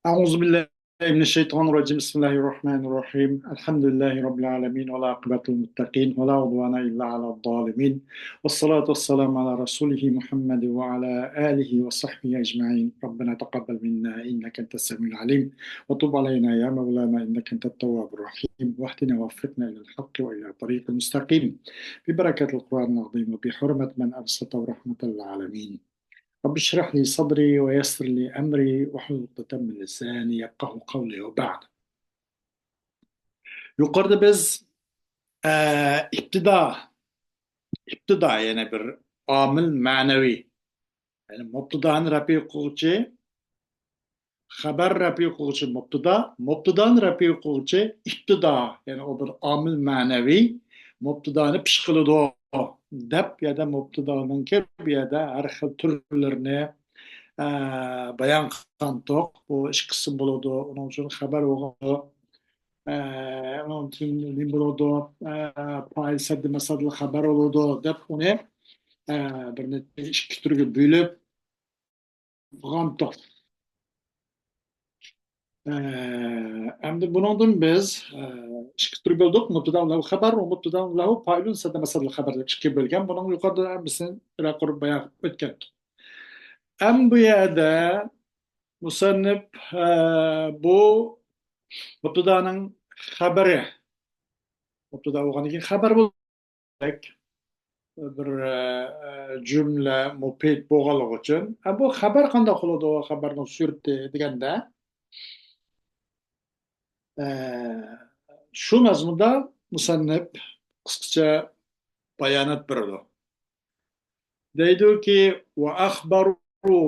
أعوذ بالله من الشيطان الرجيم بسم الله الرحمن الرحيم الحمد لله رب العالمين والعاقبة للمتقين ولا عدوان إلا على الظالمين والصلاة والسلام على رسوله محمد وعلى آله وصحبه أجمعين ربنا تقبل منا إنك أنت السميع العليم وتب علينا يا مولانا إنك أنت التواب الرحيم واهدنا ووفقنا إلى الحق وإلى الطريق المستقيم ببركة القرآن العظيم وبحرمة من أرسلته رحمة للعالمين رب اشرح لي صدري ويسر لي أمري واحلل عقدة من لساني يفقهوا قولي وبعد. Yukarıda biz iptida yani bir amil manevi. Yani mubtadani rafi kılgıcı, haber rafi kılgıcı mubtadan rafi kılgıcı iptida. Yani o bir amil manevi, mubtadani pişkılıdı o. Dep ya da mubtadanın bir ya da her xil türlerini bayan qilgantoq bu ish qism bo'ladi uning uchun xabar o'g'li uning uchun nima bo'ladi fayl saddi masadli xabar bo'ladi deb uni bir necha ikki turga bo'lib qilgantoq endi bundan biz ikki tur bo'ldik mubtadan lahu xabar va mubtadan lahu faylun saddi masadli xabar deb ikki bo'lgan buning yuqorida bizni qurib bayon qilib o'tgan ham bu yerda musannif bu mubtadanın xabari. Mubtada bo'lgandan keyin xabar bo'lsak bir jumla mufid bo'lganligi uchun bu xabar qanday qiladi u xabarni surati deganda shu mazmunda musannif qisqacha bayonot beradi. Deydiki va axbaru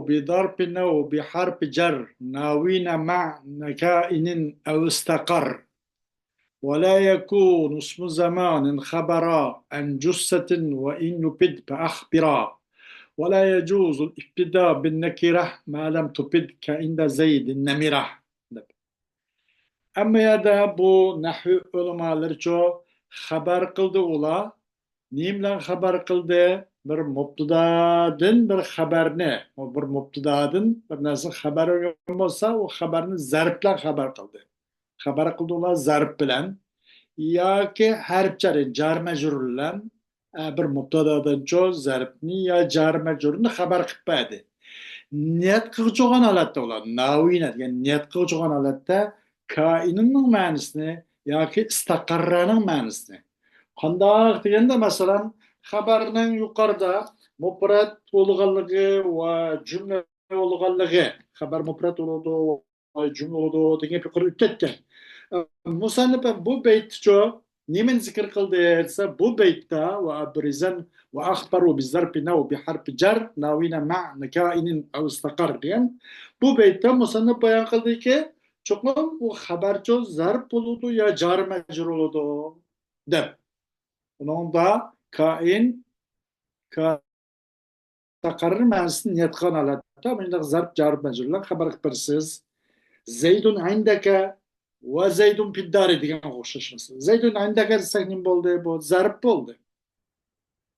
بضرب أو بحرف جر ناوين مع نكائن أو استقر ولا يكون اسم زمان خبرا عن جثة وإن يبد فأخبرا ولا يجوز الابتداء بالنكرة ما لم تبد كعند زيد النمرة. أما يدا بو نحو علماء لرچو خبر قلد ola نيملا خبر قلد bir mubtadadan bir xabarni bir mubtadadan bir narsa xabar olgan bo'lsa u xabarni zarb bilan xabar qildi. Xabar qildi ular zarb bilan yoki harfchari jar majrur bilan bir mubtadadan cho zarbni yo jar majrurni xabar qilib berdi. Niyat qiluvchi bo'lgan holatda ular navina degan niyat qiluvchi bo'lgan holatda kainning ma'nosini yoki istaqarraning ma'nosini qandoq deganda masalan xabarning yuqorida mufrat bo'lganligi va jumla bo'lganligi xabar mufrat bo'ladi va jumla bo'ladi degan fikr o'tdi. Musannif bu baytcho nimani zikr qildi desa bu baytda va abrizan va akhbaru bizarfi naw bi harfi jar nawina ma nakainin aw istaqar degan bu baytda musannif bayon qildiki cho'qim u xabarcho zarb bo'ladi yo jar majrur bo'ladi deb. Buningda kain taqarrir ma'nosini niyat qilgan holatda bunda zarb jar majrurlar xabar qilib bersiz. Zaydun indaka va zaydun fiddari degan o'xshashmas. Zaydun indaka desak nima bo'ldi? Bu zarb bo'ldi.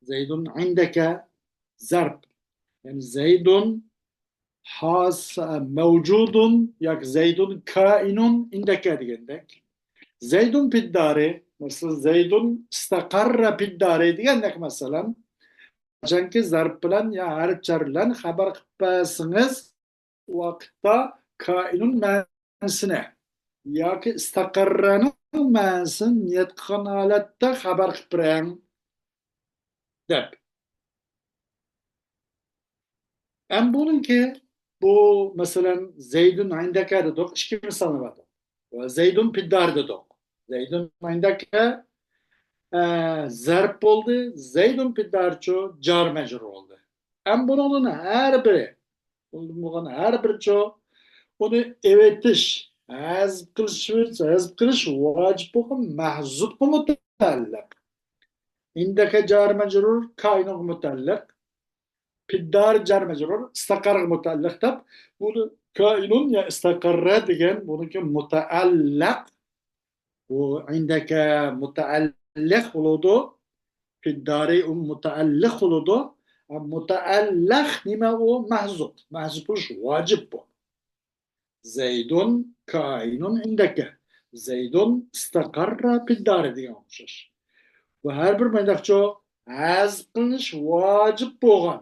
Zaydun indaka zarb. Yani zaydun has mevcudun yoki zaydun kainun indaka degandek. Zaydun fiddari mesela zaydun istaqarra fiddari degandek masalan qachonki zarb bilan yo harf jar bilan xabar qilib bersangiz vaqtda kainun ma'nosini yoki istaqarraning ma'nosini niyat qilgan holatda xabar qilib berang deb. Ham buniki bu masalan zaydun indaka dedik ikki misolni berdik. Zaydun fiddar dedik. Zaydun indaka zarb bo'ldi, zaydun fiddarcho jar majrur bo'ldi. Ham bunun har biri bo'lgan har bircho uni evetish, hazb qilish vojib bo'lgan mahzub mutallaq. Indaka jar majrur kainun mutallaq. Fiddar jar majrur istaqar mutallaq deb buni kainun ya istaqarra degan buniki mutaallaq bu indaka mutaallaq bo'ladi. Fiddari mutaallaq bo'ladi. Mutaallaq nima u mahzub. Mahzub bo'lish vojib bu. Zeydun kainun indeke. Zeydun istakarra piddare degan o'xshash. Bu har bir mandaqcho haz qilinish vojib bo'lgan.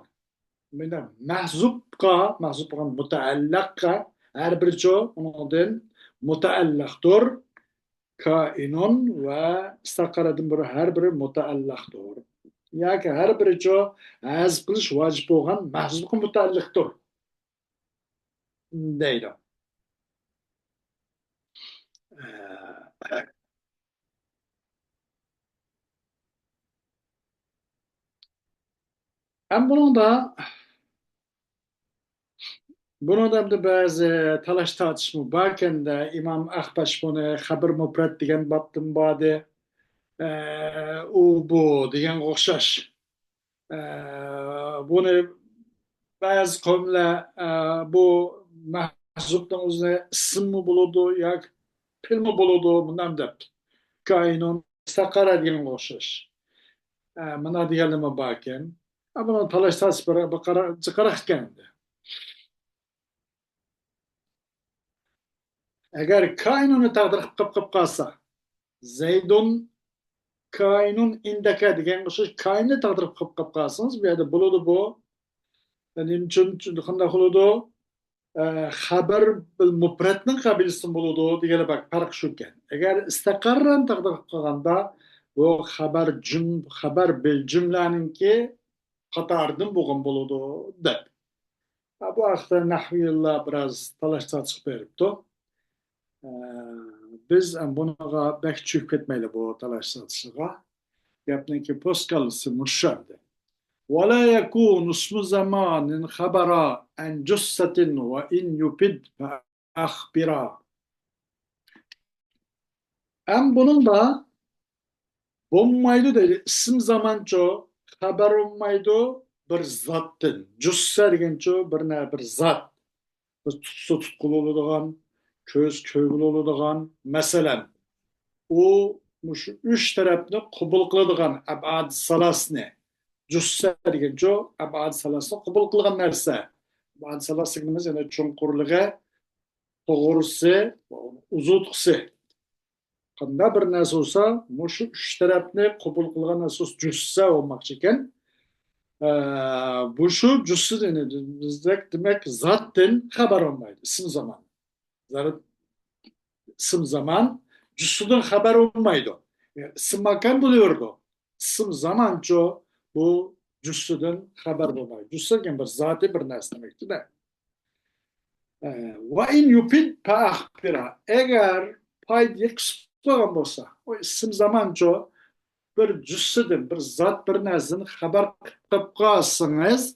Bunda mahzub bo'lgan mutaallaqqa har bircho undan mutaallaqdir. Kainun va istaqaradan bir har biri mutaallaqdir. Yoki har biricho haz qilish vojib bo'lgan mahzubga mutaalliqdir deydi. Hem bunun da bazı talaş tartışma varken de İmam Ahbaş bunu haber mufrat degan babdan bade u bu degan o'xshash. Bunu bazı kavimler bu mahzubdan o'zine ism mi buludu yoki fe'l mi buludu bundan deb. Kainun istaqara degan o'xshash. Mana deganligi borken. Buni talash tartışma qaraq ekan. Eğer kainunu taqdir qilib qolsa, Zeydun kainun indaka degan o'xshash kainni taqdir qilib qolsangiz, bu yerda bo'ladi bu. Nima uchun qanday bo'ladi? Xabar bil mufratning qabilisi bo'ladi degan bak farq shu ekan. Agar istaqarran taqdir qilganda bu xabar bil jumlaninki qatoridan bo'lgan bo'ladi deb. Bu haqda nahviylar biroz talash tortish beribdi. Biz bunaqa bək çöküb ketməyli bu talaş satışlığa. Gapning ki postkalısı müşşərdi. ولا يكون اسم زمان خبرا عن جثة وإن يفد فأخبرا. Bunun da bulmaydı dedi. İsim zamanço haber olmaydı bir zattın. Cüssa degenço bir zat. Bir tutsa tutkulu oludağan, köz köygül oludağan. Mesela o üç tarafını kubul kılıdığan abad salasını. Cüssa degenço abad salasını kubul kılgan nerse. Abad salası dediğimiz yani çonkurluğa, toğrusu, uzutkusu. Qanda bir narsa olsa, mushu üç tarafni qabul qilgan asos jussa olmoqchi ekan. Bu shu jussa bizda demak zotdan xabar olmaydi, ism zaman. İsim zaman jussadan xabar olmaydi. İsim makan bo'laverdi. İsim zamancho bu jussadan xabar bo'lmaydi. Jussa degan bir zoti bir narsa demekdir-da. Va in yufid fa akhbira. Agar foyda qilgan bo'lsa, o isim zamancho bir jussidan, bir zot bir narsani xabar qilib qolsangiz,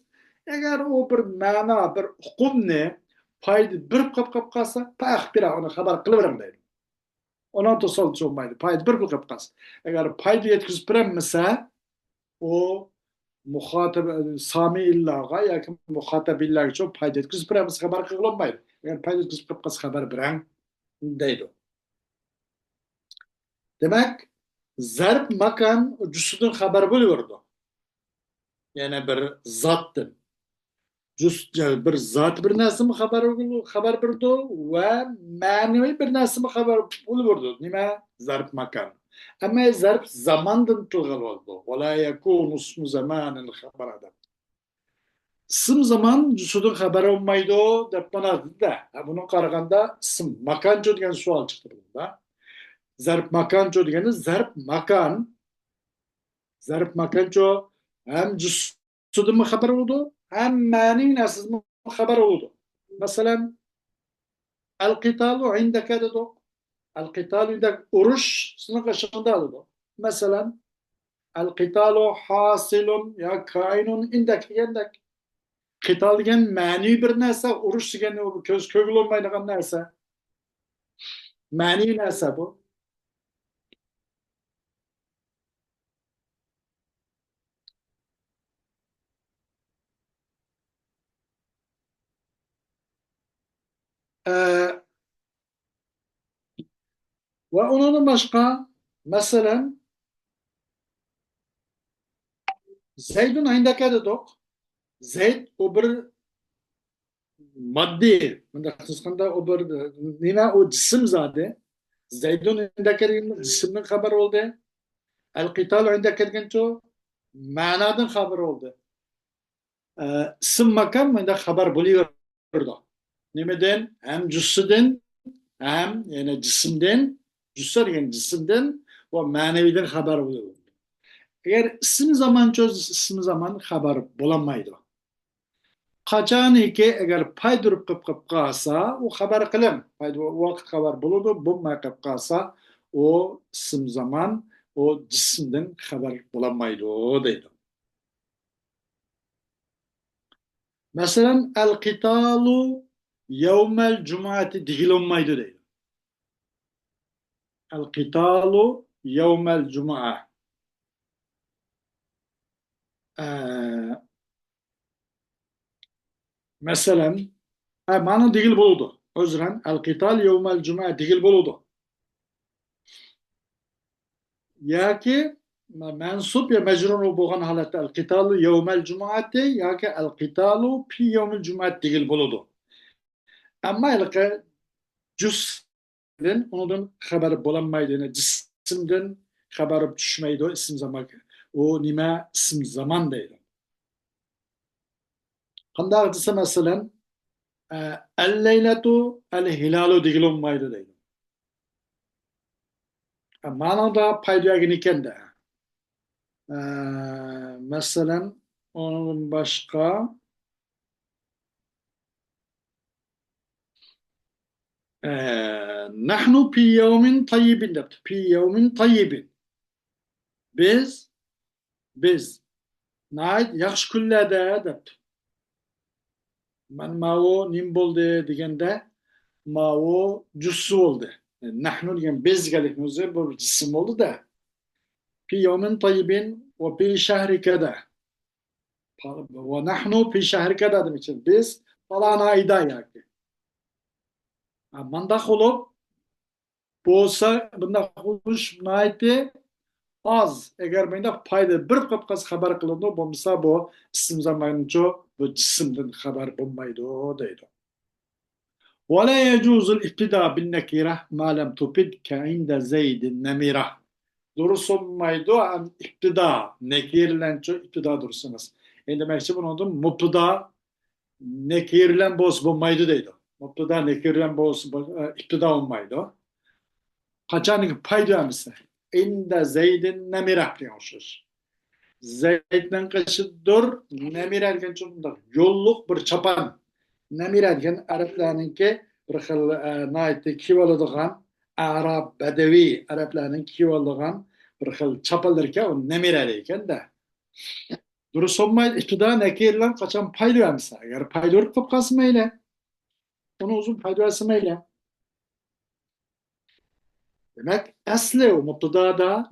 agar u bir ma'no, bir hukmni foyda bir qilib qolsa, paxbira uni xabar qilavering deydi. Ona to'solchi bo'lmaydi, foyda bir qilib qolsa. Agar foyda yetkazib bermasa, u muxotab samiillarga yoki muxotabillarga uchun foyda yetkazib bermasa xabar qilolmaydi. Agar foyda yetkazib qolsa xabar berang deydi. Demek zarb makan cüsüdün haber buluyordu. Yani bir zattın. Bir zat bir nasıl mı haber buldu ve manevi bir nasıl mı haber buluyordu. Nime? Zarb makan. Ama zarb zamandan tılgal oldu. Ve la yakun usmu zamanın haber adam. Sım zaman cüsüdün haber olmaydı dep bana da. Bunun karaganda sım makanco diyen sual çıktı burada. Zarb makanco degeni zarb makanco hem cüssüdün mü haber oldu hem mani nasıl mı haber oldu. Mesela el-qitalu indeke dedik. El-qitalu indek uruş sınıf aşağında aldı. Mesela el-qitalu hasilun ya kainun indek yendek. Qital degen mani bir narsa, uruş degen o köz kögül olmaydigan narsa. Mani narsa bu. Ve onun başka mesela Zeyd'in ayındaki dedik. Zeyd o bir maddi. Bunda kıskandı o bir nina o cisim zade. Zeydun inde kelgen cisimden haber oldu. El-Qital inde kelgen ço manadan haber oldu. Isim makam inde haber buluyordu. Nimeden? Hem cüssüden hem yani cisimden cüssü yani cisimden ve maneviden haber buluyordu. Eğer isim zaman çöz isim zaman haber bulamaydı. Qachoniki agar paydurib qilib qilib qolsa u xabar qilim vaqt xabar bo'ladi bo'lmay qilib qolsa u ism zamon u jismdan xabar bo'lolmaydi deydi. Masalan, al qitalu yawmal jumuati deyilolmaydi deydi. Al qitalu yawmal jumua. Masalan, ma'no deyil bo'ladi. O'zran al qital yawmal jumua deyil bo'ladi. Yoki mansub ya majrur bo'lgan holatda al qitalu yawmal jumuati yoki al qitalu fi yawmil jumuat degil bo'ladi. Ammo jusdan undan xabar bo'lanmaydi. Jismdan xabar tushmaydi ism zaman. O nima ism zaman deydi. Qanday desa masalan al-laylatu al-hilalu degilmaydi deydi. Ma'noda paydoyagini ekanda. Masalan, onun başka nahnu fi yevmin tayyibin debdi. Fi yevmin tayyibin. Biz nayt yaxshi kunlarda debdi. Man mao nim bo'ldi deganda mao jussi bo'ldi. Nahnu degan bezgalik o'zi bir jism bo'ldi-da. Fi yevmin tayyibin ve fi shahri kada. Ve nahnu fi shahri kada demek için biz falan ayda yani. Manda olup bo'lsa bunda xush nayti az agar bunda payda bir qopqas xabar qilindi bo'lmasa bu ism zamancho bu jismdan xabar bo'lmaydi deydi. ولا يجوز الابتداء بالنكرة ما لم تفد كعند زيد النمرة. Durulmaydı am iptida nekirlenço iptida dursunuz. Yani demek bunun mubtada nekirlen boz bulmaydı deydi. Mubtada nekirlen boz iptida olmaydı. Kaçanlık paydı amisa. İnde Zeyd'in nemirah diyorsunuz. Zeyd'den kaçıdır nemir erken çoğunda yolluk bir çapan. Nemir erken Araplarınki bir xil naiti kivalıdığan Arap, Bedevi Araplarının kivalıdığan bir xil çapalırken o nemir erken de. Durus olmaydı. İptida nekirlen kaçan paydı amisa. Eğer paydı olup kapkası meyle. Onu uzun paydı versin meyle. Demek asli o mubtadada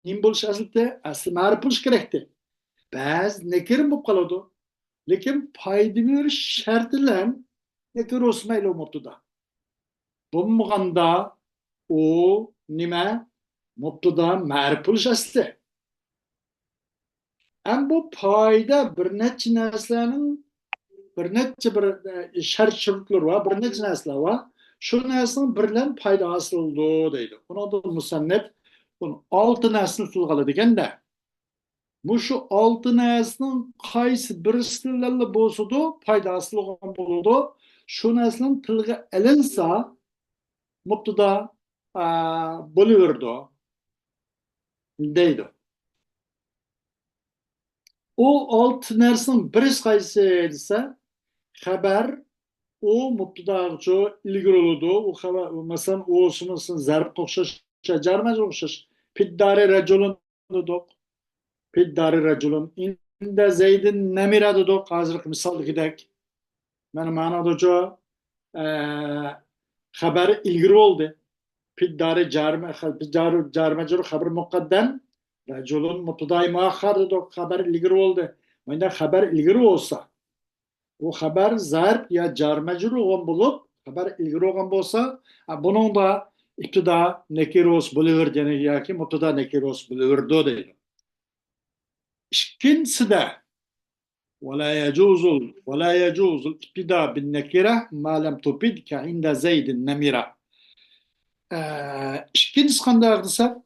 nim buluş asli asli marif buluş gerekti. Baz nekirim bu kaladı. Lekin paydımır şartılan nekir osmayla o mubtada. Bulmaganda o nime mubtada marif buluş asli. Ama bu payda bir neçe neslenin bir neçe bir şart şartlar var, bir neçe nesler var. Şu neslin birlen payda asıl oldu deydi. Ona da musannef bunu altı neslini sulgalı degen de. Bu şu altı neslin kaysi birisilerle bozuldu, payda asıl olan buludu. Şu neslin tılgı elinsa mutluda buluyordu deydi. O altı neslin birisi kaysi ise haber o mubtadaço ilgili oldu. O haber mesela o olsun zarf kokşaş jarmaz kokşaş. Piddari raculun dedik. Piddari raculun inde Zeydin nemira dedik. Hazırlık misal gidek. Ben manada haber ilgili oldu. Piddari jarmacı haber mukaddem. Raculun mubtadai muakhar dedik. Haber ilgili oldu. Bunda haber ilgili olsa o haber zarf ya jar majrur olan bulup haber ilgili olan bolsa bunun da iptida nekiros buluverdi yoki mubtada nekiros buluverdi deydi. İkincisi de ولا يجوز الابتداء بالنكرة ما لم تفد كعند زيد النمرة. İkinci skandal kısa.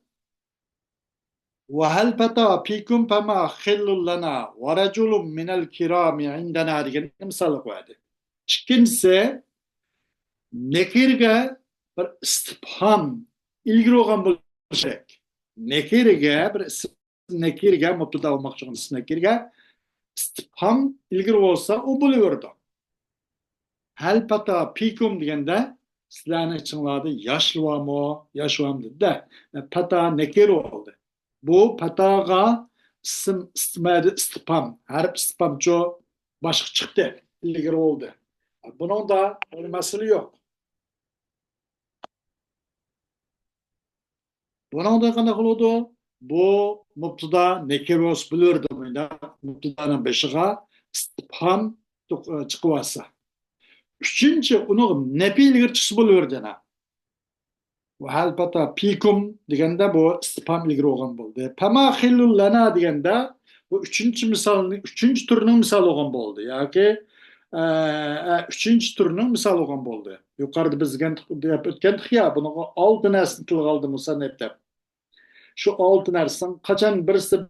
وهل بتا فيكم فما خل لنا ورجل من الكرام عندنا degan misol qo'yadi. İkincisi nekirga bir istifhom ilgili bo'lgan bo'lishi kerak. Nekirga bir nekirga mubtada bo'lmoqchi bo'lgan nekirga istifhom ilgili bo'lsa u bo'laverdi. Hal pata pikum deganda sizlarning ichinglarda yoshlivarmi, yoshvam dedi. Pata nekir oldu. Bu pataga istimadi istifhom, harf istifhomcho boshqa chiqdi, ilgari oldu. Bunun da bir masala yok. Bunun da qanday qiladi? Bu mubtada nekir bo'lsa bilirdi bunda. Mubtadaning beshiga istifhom chiqib olsa. Üçüncü, onu nepi ilgiri çıksı buluverdi. Bu halpata pikum degende bu istifham ilgiri olgan boldu. Pama khillul lana degende bu üçüncü türünün misal olgan boldu. Yaki üçüncü türünün misal olgan boldu. Yukarıda biz ötkendik ya, bunu altı nesli tılgı aldı Musa neptep. Şu altı nesli kaçan birisi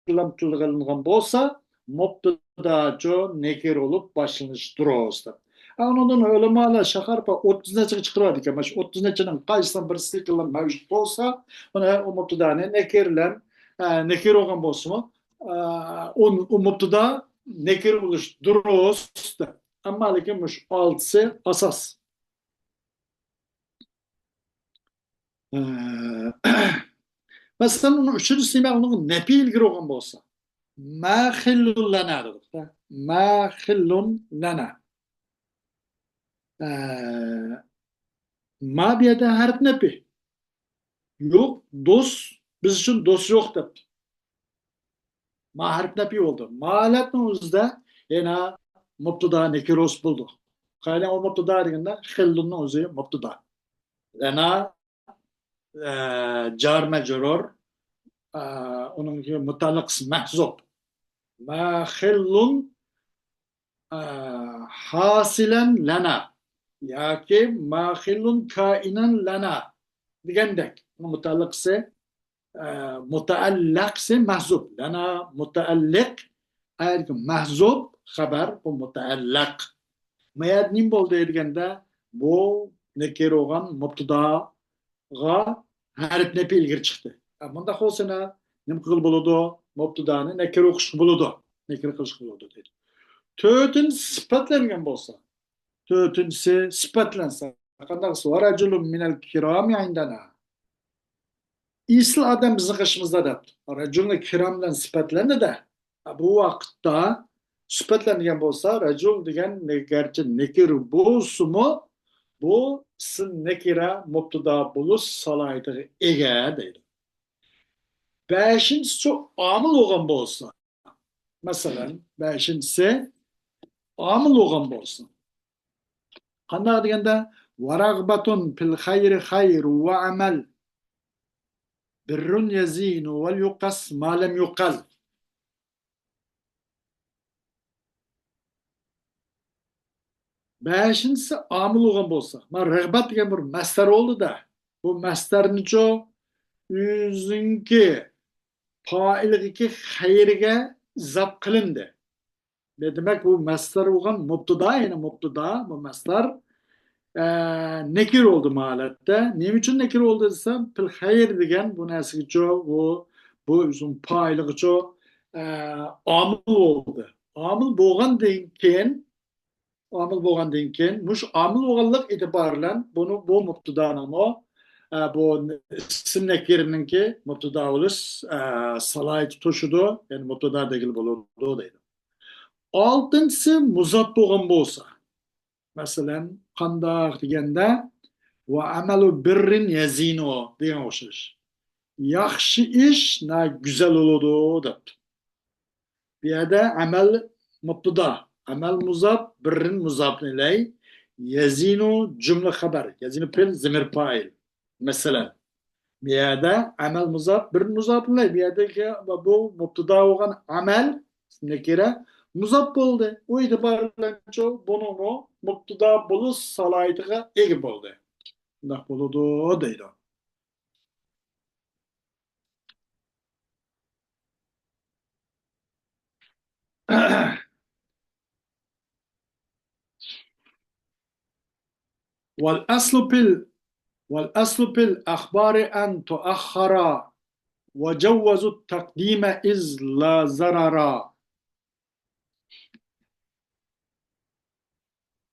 tılgı alıngan bolsa, mubtada jo nekir olup başlanış durosdu. Ondan ulamalar şaharpa 30 neçe çıkardı ki, ama 30 neçenin qaysidan bir silkilen mevcut olsa, ona o mubtadani nekirlen, nekir olgan bolsa, o mubtada nekir oluş durosdu. Ama lekin şu altısı asas. Mesela onun üçüncüsü onun nepi ilgiri olgan bolsa, ma khillun lana dedik. Ma khillun lana. Ma bir yerde harf nepi. Yok, dost, biz için dost yok da. Ma harf nepi oldu. Malatımızda yine mubtada nekiros bulduk. Kayla o mubtada degende khillunun o'zi mubtada. Lana jar majrur, onun mutallaqs mahzub. Ma khillun hasilen lana. Yaki mahillun kainen lana degandek. Mutallaqsi mutaallaqsi mahzub. Lana mutaalliq mahzub haber bu mutaallaq. Mayad nim boldu deganda bu nekir olgan mubtadaga harf nepi ilgiri çıktı. Bunda olsana nim kıl buludu mubtadani nekir okuş buludu. Nekir kılış buludu dedi. Tötün sıfatlangan bolsa. Dördüncüsü sıfatlansa. Qandaqsı var racülun minel kirami indana. İsl adam bizim kışımızda da. Racülün kiramdan sıfatlandı da. Bu vakitte sıfatlangan bolsa racül degen gerçi nekir bolsu mu bu sın nekira mubtada bulus salaydı ege deydi. Beşincisi amıl olgan bolsa. Mesela beşincisi amıl olgan bolsa. Qanday deganda varagbatun fil khayri khayr wa amal birrun yazinu vel yuqas ma lam yuqal. Beşincisi amil olgan bolsa. Ma ragbat degan bir mastar oldu da. Bu mastarni cho o'zinki foiligi xayriga zab qilindi. Demek bu mastar olgan mubtada, yani mubtada bu mastar nekir oldu malette. Neyim için nekir oldu desem, pil hayır degen bu nesiki ço, bu uzun paylığı ço amıl oldu. Amıl boğan denken, muş amıl boğanlık itibarlan bunu bu mubtadanın o bu isim nekirinin ki mubtada olus salayet tuşudu, yani mubtada degil buludu deydi. Altıncısı muzat boğan bolsa. Mesela qandaq degende ve amelu birrin yazinu degan o'xshash. Yaxshi ish na güzel oludu deb. Bu yerda amal mubtada, amal muzaf, birrin muzaf ilay, yazinu cümle haber, yazinu pil zemir fa'il. Mesela bu yerda amal muzaf, birrin muzaf ilay, bu yerdagi bu mubtada olgan amal nekira Muzap bo'ldi. U e'tiboran bunimi mubtada bo'lish salohiyatiga ega bo'ldi. Bundoq bo'ladi deydi. والأصل في والأصل في الأخبار أن تؤخر وجوز التقديم إذ لا ضرر.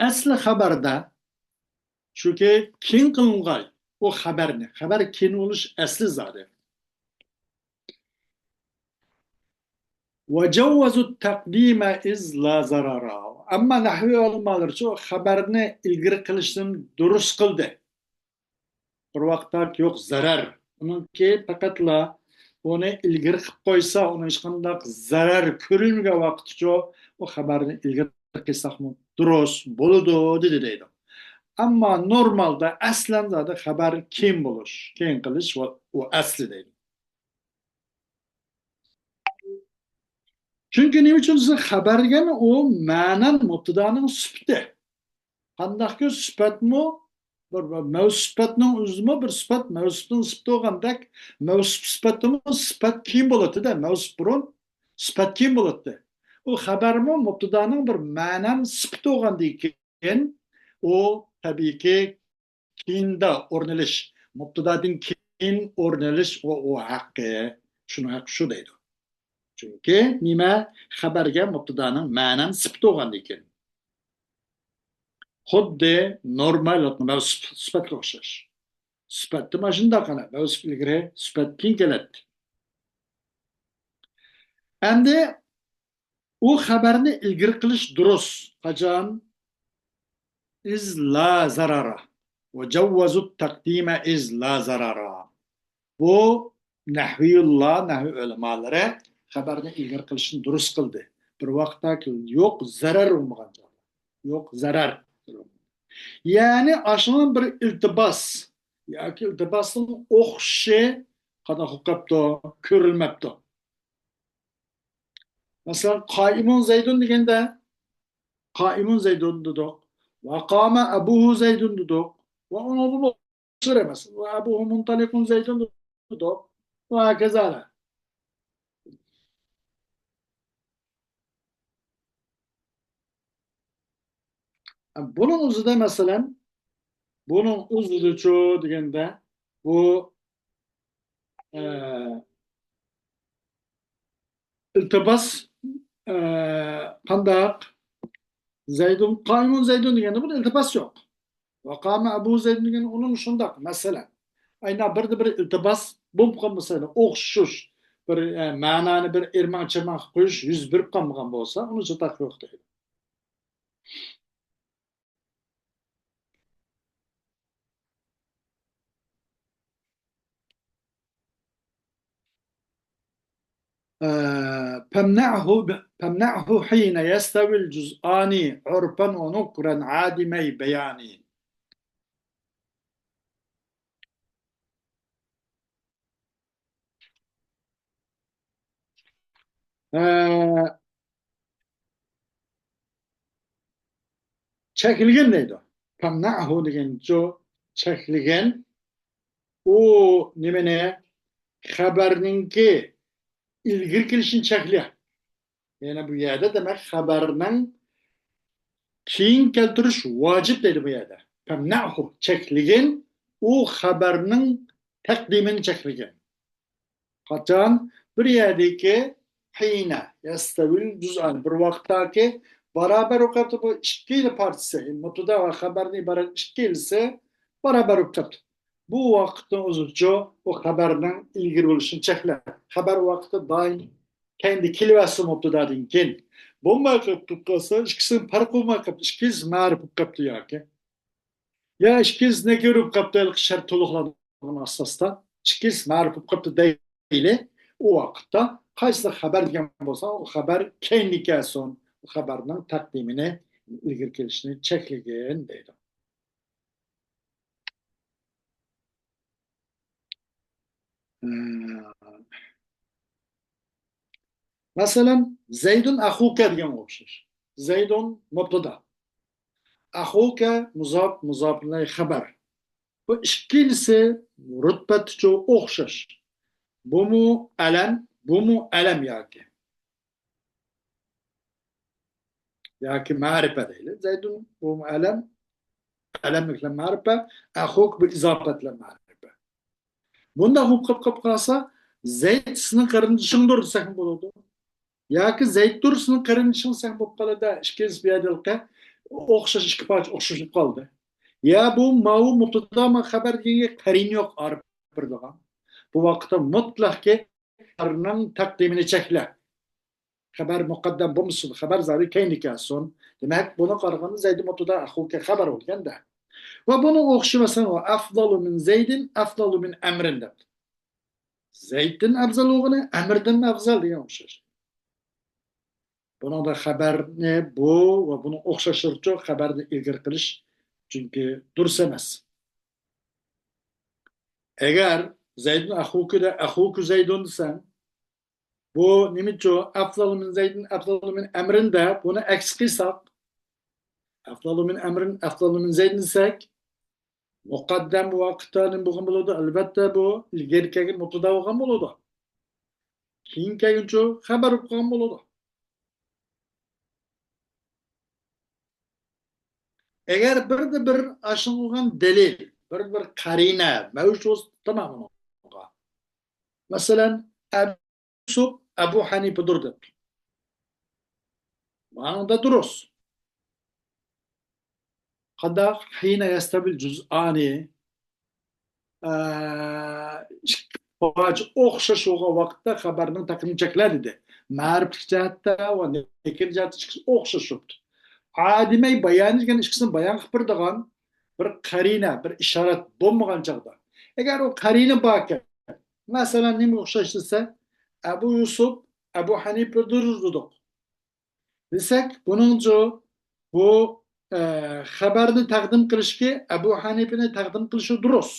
أصل خبر ده شو كي كين قلنغاي o haber ne? Haber kin oluş asli zaten. وجوز التقديم إذ لا ضرر. Ama nahvi olmaları şu haberini ilgili kılıştığını dürüst kıldı. Bir vaqtda yok zarar. Onunki faqatla onu ilgili qilib qo'ysa, uni hech qanday zarar ko'rilmagan vaqtcha o xabarni ilgili qilsaqmi durust bo'ladi deydi. Ammo normalda aslan zada xabar keyin bo'lish, keyin qilish u asli deydi. Chunki nima uchun siz xabarga u ma'nan mubtadoning sifati. Qandaqki sifatmi bir mavsufning o'zimi bir sifat mavsufning sifati bo'lgandek mavsuf sifatimi sifat keyin bo'ladida mavsuf burun sifat keyin bo'ladi. U xabarmi mubtadoning bir ma'nan sifati bo'lgandan keyin u tabiiyki keyinda o'rnalish mubtadodan keyin o'rnalish u haqqi shuni haqqi shu deydi. Chunki nima xabarga mubtadoning ma'nan sifati bo'lgandan keyin xuddi normal sifatga o'xshash. Sifatni mana shundoq qana mavsuf ilgari sifat keyin keladi. Endi u xabarni ilgari qilish durust. Qachon? Iz la zarara. Va javvazu taqdima iz la zarara. Bu nahviyullah, nahvi ulamolari xabarni ilgari qilishni durust qildi. Bir vaqtda yo'q zarar bo'lmagan joy. Yo'q zarar. Ya'ni aşının bir iltibas yoki iltibasning o'xshi qanaqa qilibdi, ko'rilmabdi. Masalan, qoimun zaydun deganda qoimun zaydun dedik. Va qama abuhu zaydun dedik. Va uni bu emas. Va abuhu muntaliqun zaydun dedik. Va kazala. Bunun o'zida masalan, bunun o'zida chu deganda bu e, iltibas qandaq Zeydun, Kaymun Zeydun deganda bir iltibas yok. Vakame Ebu Zeydun deganda onun şundaq. Mesela, ayna bir iltibas bo'lib mesela o'xshash bir ma'noni bir erman-chirman qo'yish yuz berib qolmagan bo'lsa, uni chatoq yo'q deydi. فامنعه حين يستوي الجزءان عرفا ونكرا عادمي بياني. Çekilgen neydi? Famna'hu degan jo çekilgen u nimene xabarninki ilgir kelishini cheklayapti. Yani bu yerda demek xabarning keyin keltirish vojib deydi bu yerda. Famna'hu chekligin u xabarning taqdimini cheklagan. Qachon bir yerdagi hiyna yastavil juz'an bir vaqtdagi barabar o'qibdi bu ikki partisi mubtada va xabarni iborat ikkilisi barabar o'qibdi. Bu vaqtda o'zicha o xabarning ilgari bo'lishini cheklaydi. Xabar vaqti doim kendi kelvasi mubtadadan keyin bo'lmay qolib qolsa ikkisini farq bo'lmay qolibdi. Ikkisi ma'rif bo'lib qolibdi yoki. Ya ikkisi ne ko'rib qolibdi shart to'liqlangan asosda ikkisi ma'rif bo'lib qolibdi deyli. O vaqtda qaysi xabar degan bo'lsa, o xabar keyinga so'ng xabarning taqdimini ilgari kelishini cheklagan deydi. Masalan, Zeydun ahuka degan o'xshash. Zeydun mubtada. Ahuka muzof bilan xabar. Bu ikkinchisi rutbaticha o'xshash. Bumu alam, bumu alam yoki ma'rifa deydi. Zeydun bumu alam, alam bilan ma'rifa, ahuk bu izofat bilan ma'rifa. Bunda hukm qilib qolsa, Zeyd sizning qarindishingdir desak bo'ladi. Yoki Zeyddur sizning qarindishing desak bo'lib qoladi. Ikkinchisi bu yerda o'xshash ikki parcha o'xshashib qoldi. Ya bu ma'u mubtada ma xabar degan qarin yo'q arif birdigan. Bu vaqtda mutlaqki xabarning taqdimini chekla. Xabar muqaddam bo'lmasin, xabar zari keynikasin. Demak, buni qaraganda Zayd mubtada axuka xabar bo'lganda. Va buni o'xshamasan va afdalu min Zaydin afdalu min amrin deb. Zayddan afzal o'g'ini amrdan afzal degan o'xshash. Bunda xabarni bu va buni o'xshashtiruvchi xabarni ilgari qilish chunki durust emas. Agar Zaydun axukuda axuku Zaydun desam, bu nima uchun afdalu min Zaydin afdalu min amrinda buni aks qilsak, afdalu min amrin afdalu min Zaydin desak, muqaddam bu vaqtda nima bo'lgan bo'ladi? Albatta bu ilgari kelgan mubtada bo'lgan bo'ladi. Keyin kelguncha xabar bo'lgan bo'ladi. Agar bir aşılgan delil, bir karine mevcut olsa tamam mı? Mesela Ebu Yusuf, Ebu Hanife durdu. Mağında duruz. Hatta hine yestabil cüz'ani Faci o'xshash o'g'a vaqtda xabarning taqdim chekladi dedi. Ma'rifat jihatda va nekir jihatda o'xshash bo'ldi. Adimay bayan degan ikkisini bayan qilib turadigan bir qarina, bir ishorat bo'lmagan chog'da. Agar u qarina bor ekan, masalan, nima o'xshash desa, Abu Yusuf, Abu Hanifa dururdik. Desak, buningcha bu xabarni taqdim qilishga Abu Hanifani taqdim qilishi durust.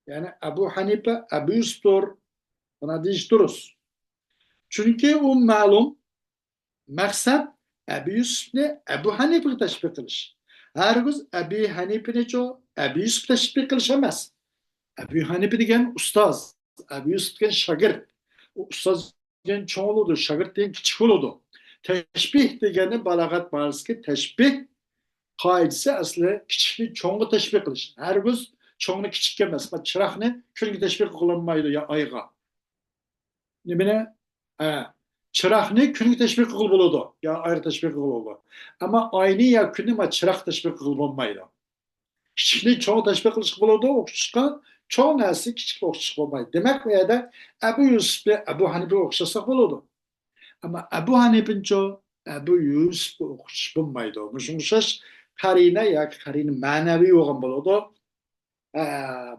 Yani Abu Hanife, Abu Yusuf'tur. Buna deyiş durust. Çünkü o malum maksat Abu Yusuf'ni Abu Hanife'yi teşbih qilish. Hergiz Abu Hanife'ni Abu Yusuf teşbih qilish emas. Abu Hanife degan ustoz, Abu Yusuf degan shogird. U ustoz degan cho'ng bo'ladi, shogird degan kichik bo'ladi. Teşbih degani balog'at borasida teşbih qoidasi asli kichikni cho'ngga teşbih qilish. Hergiz cho'ngni kichikka emas, chiroqni kunga teşbih qilinmaydi ya oyga. Nimani? Chiroqni kunga teşbih qilib bo'ladi, yo oyga teşbih qilib bo'ladi. Ammo oyni yo kunni chiroq teşbih qilib bo'lmaydi. Kichikni cho'ng teşbih qilish bo'ladi, o'xshashqa cho'ng narsa kichikka o'xshash bo'lmaydi. Demak, bu yerda Abu Yusufga Abu Hanifa o'xshasa bo'ladi. Ammo Abu Hanifacha Abu Yusuf o'xshash bo'lmaydi. O'xshash qarina yoki qarina ma'naviy bo'lgan bo'ladi.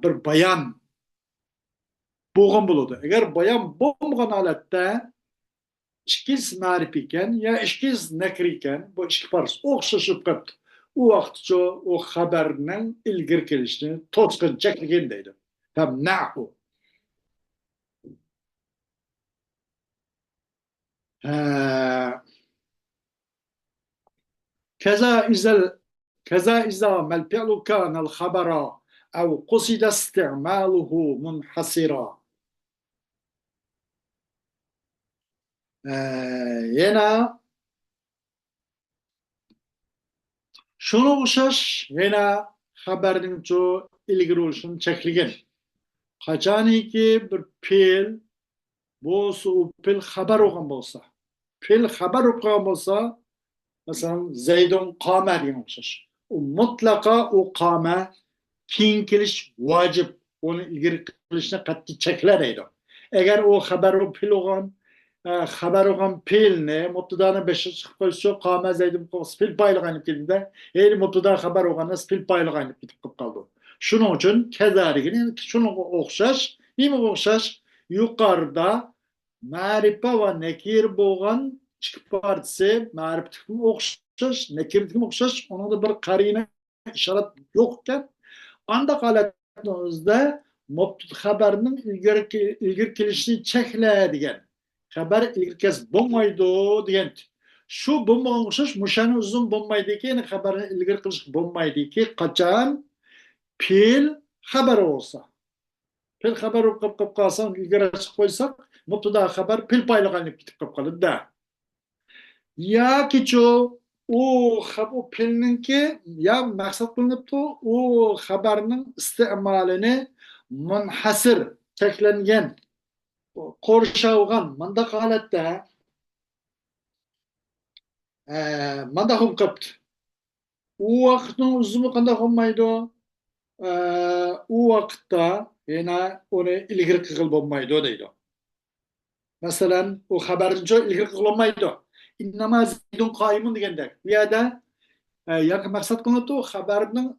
Bir bayan bo'lgan bo'ladi. Agar bayan bo'lmagan holatda ikkinchisi ma'rif ekan yo ikkinchisi nakr ekan, bu ikki parcha o'xshashib qolibdi. U vaqtcha u xabarning ilgari kelishni to'sqin cheklagan deydi. Tamnahu. كذا إذا ما الفعل كان الخبر أو قصد استعماله منحصرا. Yana shuna o'xshash yana xabarning ilgari bo'lishini cheklagan. Qachoniki bir fe'l bo'lsa, u fe'l xabar bo'lgan bo'lsa, fe'l xabar bo'lgan bo'lsa, masalan, Zaydun qoma degan o'xshash. U mutlaqo u qoma keyin kelish vojib, uni ilgari qilishni qat'iy cheklaydi. Agar u xabar fe'l bo'lgan xabar olgan fe'lni mubtadoni 5 chiqib qo'ysa, qoma Zaydun fe'l payliq aynib ketdi. Endi mubtada xabar olganda fe'l payliq aynib ketib qoldi. Shuning uchun kazaligini shunga o'xshash, nima o'xshash? Yuqorida ma'rifa va nakir bo'lgan ikki partisi ma'rifatga o'xshash, nakirga o'xshash, uningda bir qarina ishorat yo'q ekan. Anda holatda mubtada xabarning ilgari kelishini cheklaydigan xabar ilgirkes bo'lmaydi degan. Shu bo'lmagan o'xshash, mushani uzun bo'lmaydiki, ya'ni xabarni ilgir qilish bo'lmaydiki, qachon fe'l xabari bo'lsa. Fe'l xabar bo'lib qolib qolsa, ilgari chiqib qo'ysak, mubtada xabar fe'l paylig'anib ketib qolib qoladi-da. Yokichu u fe'lninki ya maqsad qilinibdi, u xabarning iste'molini munhasir, cheklangan, qo'rshalgan manda holatda manda bo'lib qolibdi. U vaqtning uzuni qanday bo'lmaydi? U vaqtda yana uni ilgari qilib bo'lmaydi deydi. Masalan, u xabarni ilgari qilolmaydi. İnnama zeydun qaimun degandek. Bu yerda yoki maqsad qilinibdi, xabarning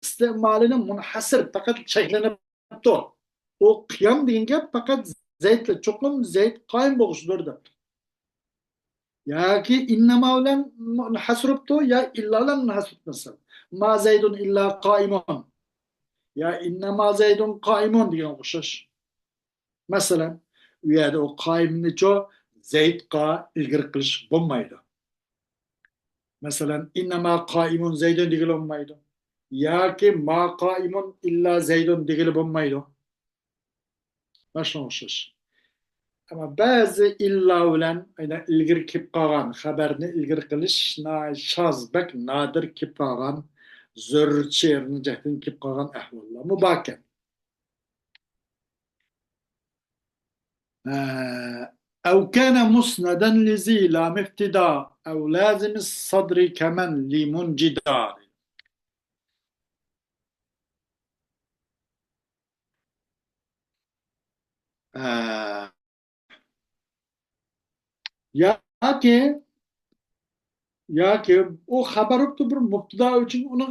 iste'molini munhasir, faqat cheklanibdi. O qiyam degan gap faqat zaydla cho'qim zayd qoyim bo'lishdir deb. Yoki innama bilan munhasiribdi ya illa bilan munhasiribdi. Ma zaydun illa qaimun. Ya innama zaydun qaimun degan o'xshash. Masalan, u yerda o qoimni zaydga ilgari qilish bo'lmaydi. Masalan, innama qaimun zaydun degili bo'lmaydi. Yoki ma qaimun illa zaydun degili bo'lmaydi. Başına o'xshash. Ama ba'zi illa bilan ilgari kelib qolgan xabarni ilgari qilish shozbak nodir kelib qolgan, zarur she'rni jahdan kelib qolgan ahvollar mubakkam. أو كان مسندا لذي لام ابتداء أو لازم الصدر كمن لمنجدا. Yoki o xabar bir mubtada uchun uni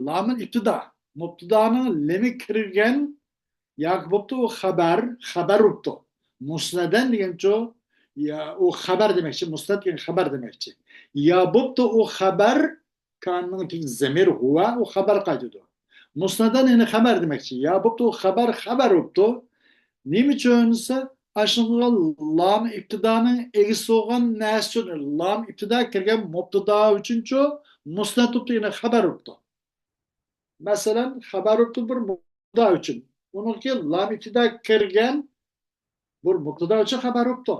lamil ibtida, mubtadanın lemi kirgan yoki bo'pti o xabar ubdi. Musnadan degancha ya o xabar demakchi, musnad degan xabar demakchi. Ya bo'pti o xabar kanning zamir huwa o xabar qaytadi. Musnadan yana xabar demakchi. Ya bo'pti o xabar ubdi. Nima uchunsa aslında lam ibtidanın egisi olan nesçün lam ibtida kirgen mubtada üçüncü musnad ubdi yine haber ubdi. Mesela haber ubdi bir mubtada üçün. Onunki lam ibtida kirgen bir mubtada üçün haber ubdi.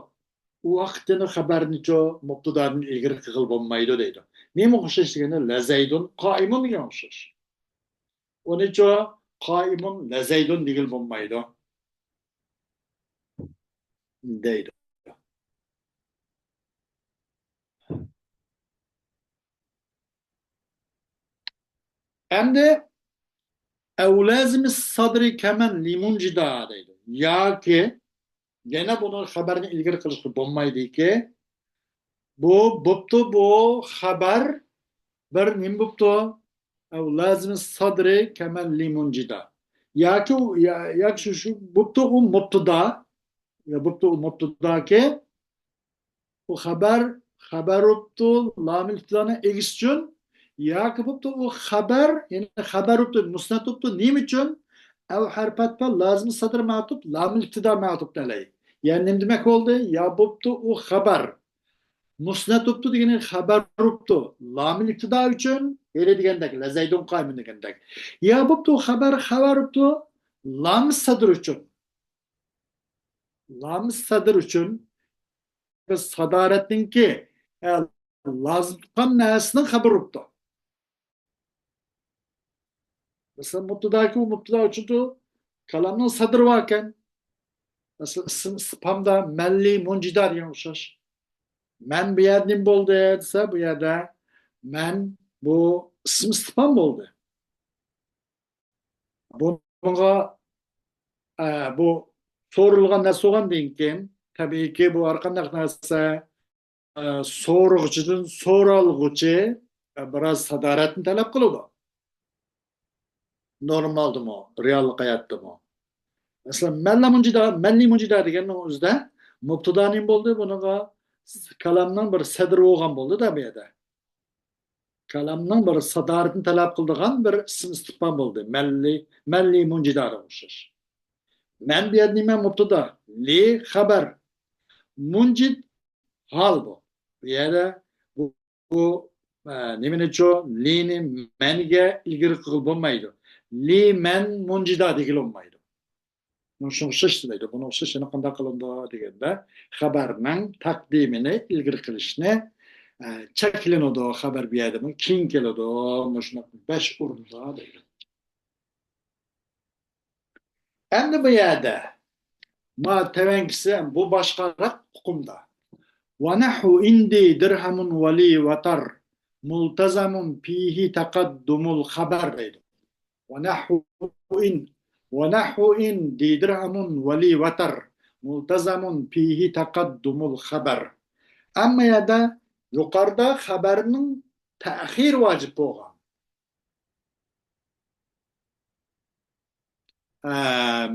O vaqtini haberini mubtadadan ilgiri qilib bo'lmaydi deydi. Nima o'xshash deganda lazaydun qaimun degan o'xshash. Uni qaimun lazaydun degil bo'lmaydi deydi. Endi evlazimiz sadri kemen limuncida deydi. Yoki yana buni xabarni ilgari qilish bo'lmaydiki, bu xabar bir nim bo'pti? Evlazimiz sadri kemen limuncida. Yoki shu bo'pti u mubtada. Ya bo'pti u mubtadaki u xabar ubdi lamil ibtidoni egish uchun yoki bo'pti u xabar ubdi musnad ubdi nima uchun av harfatda lazim sadr ma'tub lamil ibtido ma'tub talay. Yani nima demak bo'ldi? Ya bo'pti u xabar musnad ubdi degani xabar ubdi lamil ibtido uchun ele degandek lazaydun qaymin degandek. Ya bo'pti u xabar ubdi lamil sadr uchun. Lam sadır üçün sadaretinki lazım tutan nesinin haber ubdi. Mesela mubtadaki o mubtada üçün kalamın sadır varken mesela isim spamda melli muncida diye o'xshash. Men bu yerda nim bo'ldi desa, bu yerda men bu ism spam bo'ldi. Bunga bu so'rilgan narsa bo'lgandan keyin tabiiyki bu har qanday narsa so'rg'uchidan so'ralg'uchi biroz sadoratni talab qiladi. Normaldimi, real hayotdami? Masalan, malli munjida deganning o'zida mubtadaning bo'ldi, buniga kalamning bir sadri bo'lgan bo'ldi-da bu yerda. Kalamning bir sadoratni talab qiladigan bir ism istifhom bo'ldi. Malli munjida o'xshash. Men bu yerda nima mubtada? Li xabar. Muncit hal bu. Yani bu nemine ço lini menge ilgiri kıl bulmaydı. Li men muncida degil olmaydı. Şunu şiştirdi. Bunu şişini kanda kılındı degende haberinin takdimini ilgiri kılışını çekilen o da haber bir adamın kim keledi o şunu beş urunda değil. Endi bu yerde ma tevenkisi bu başka hukumda. وَنَحُ اِنْدِي دِرْهَمٌ وَلِي وَتَرْ مُلْتَزَمٌ ف۪يهِ تَقَدُّمُ الْخَبَرْ deydi. وَنَحُ اِنْ وَنَحُ اِنْدِي دِرْهَمٌ وَلِي وَتَرْ مُلْتَزَمٌ ف۪يهِ تَقَدُّمُ الْخَبَرْ. Ama ya da yukarıda haberinin tehir vacip olan.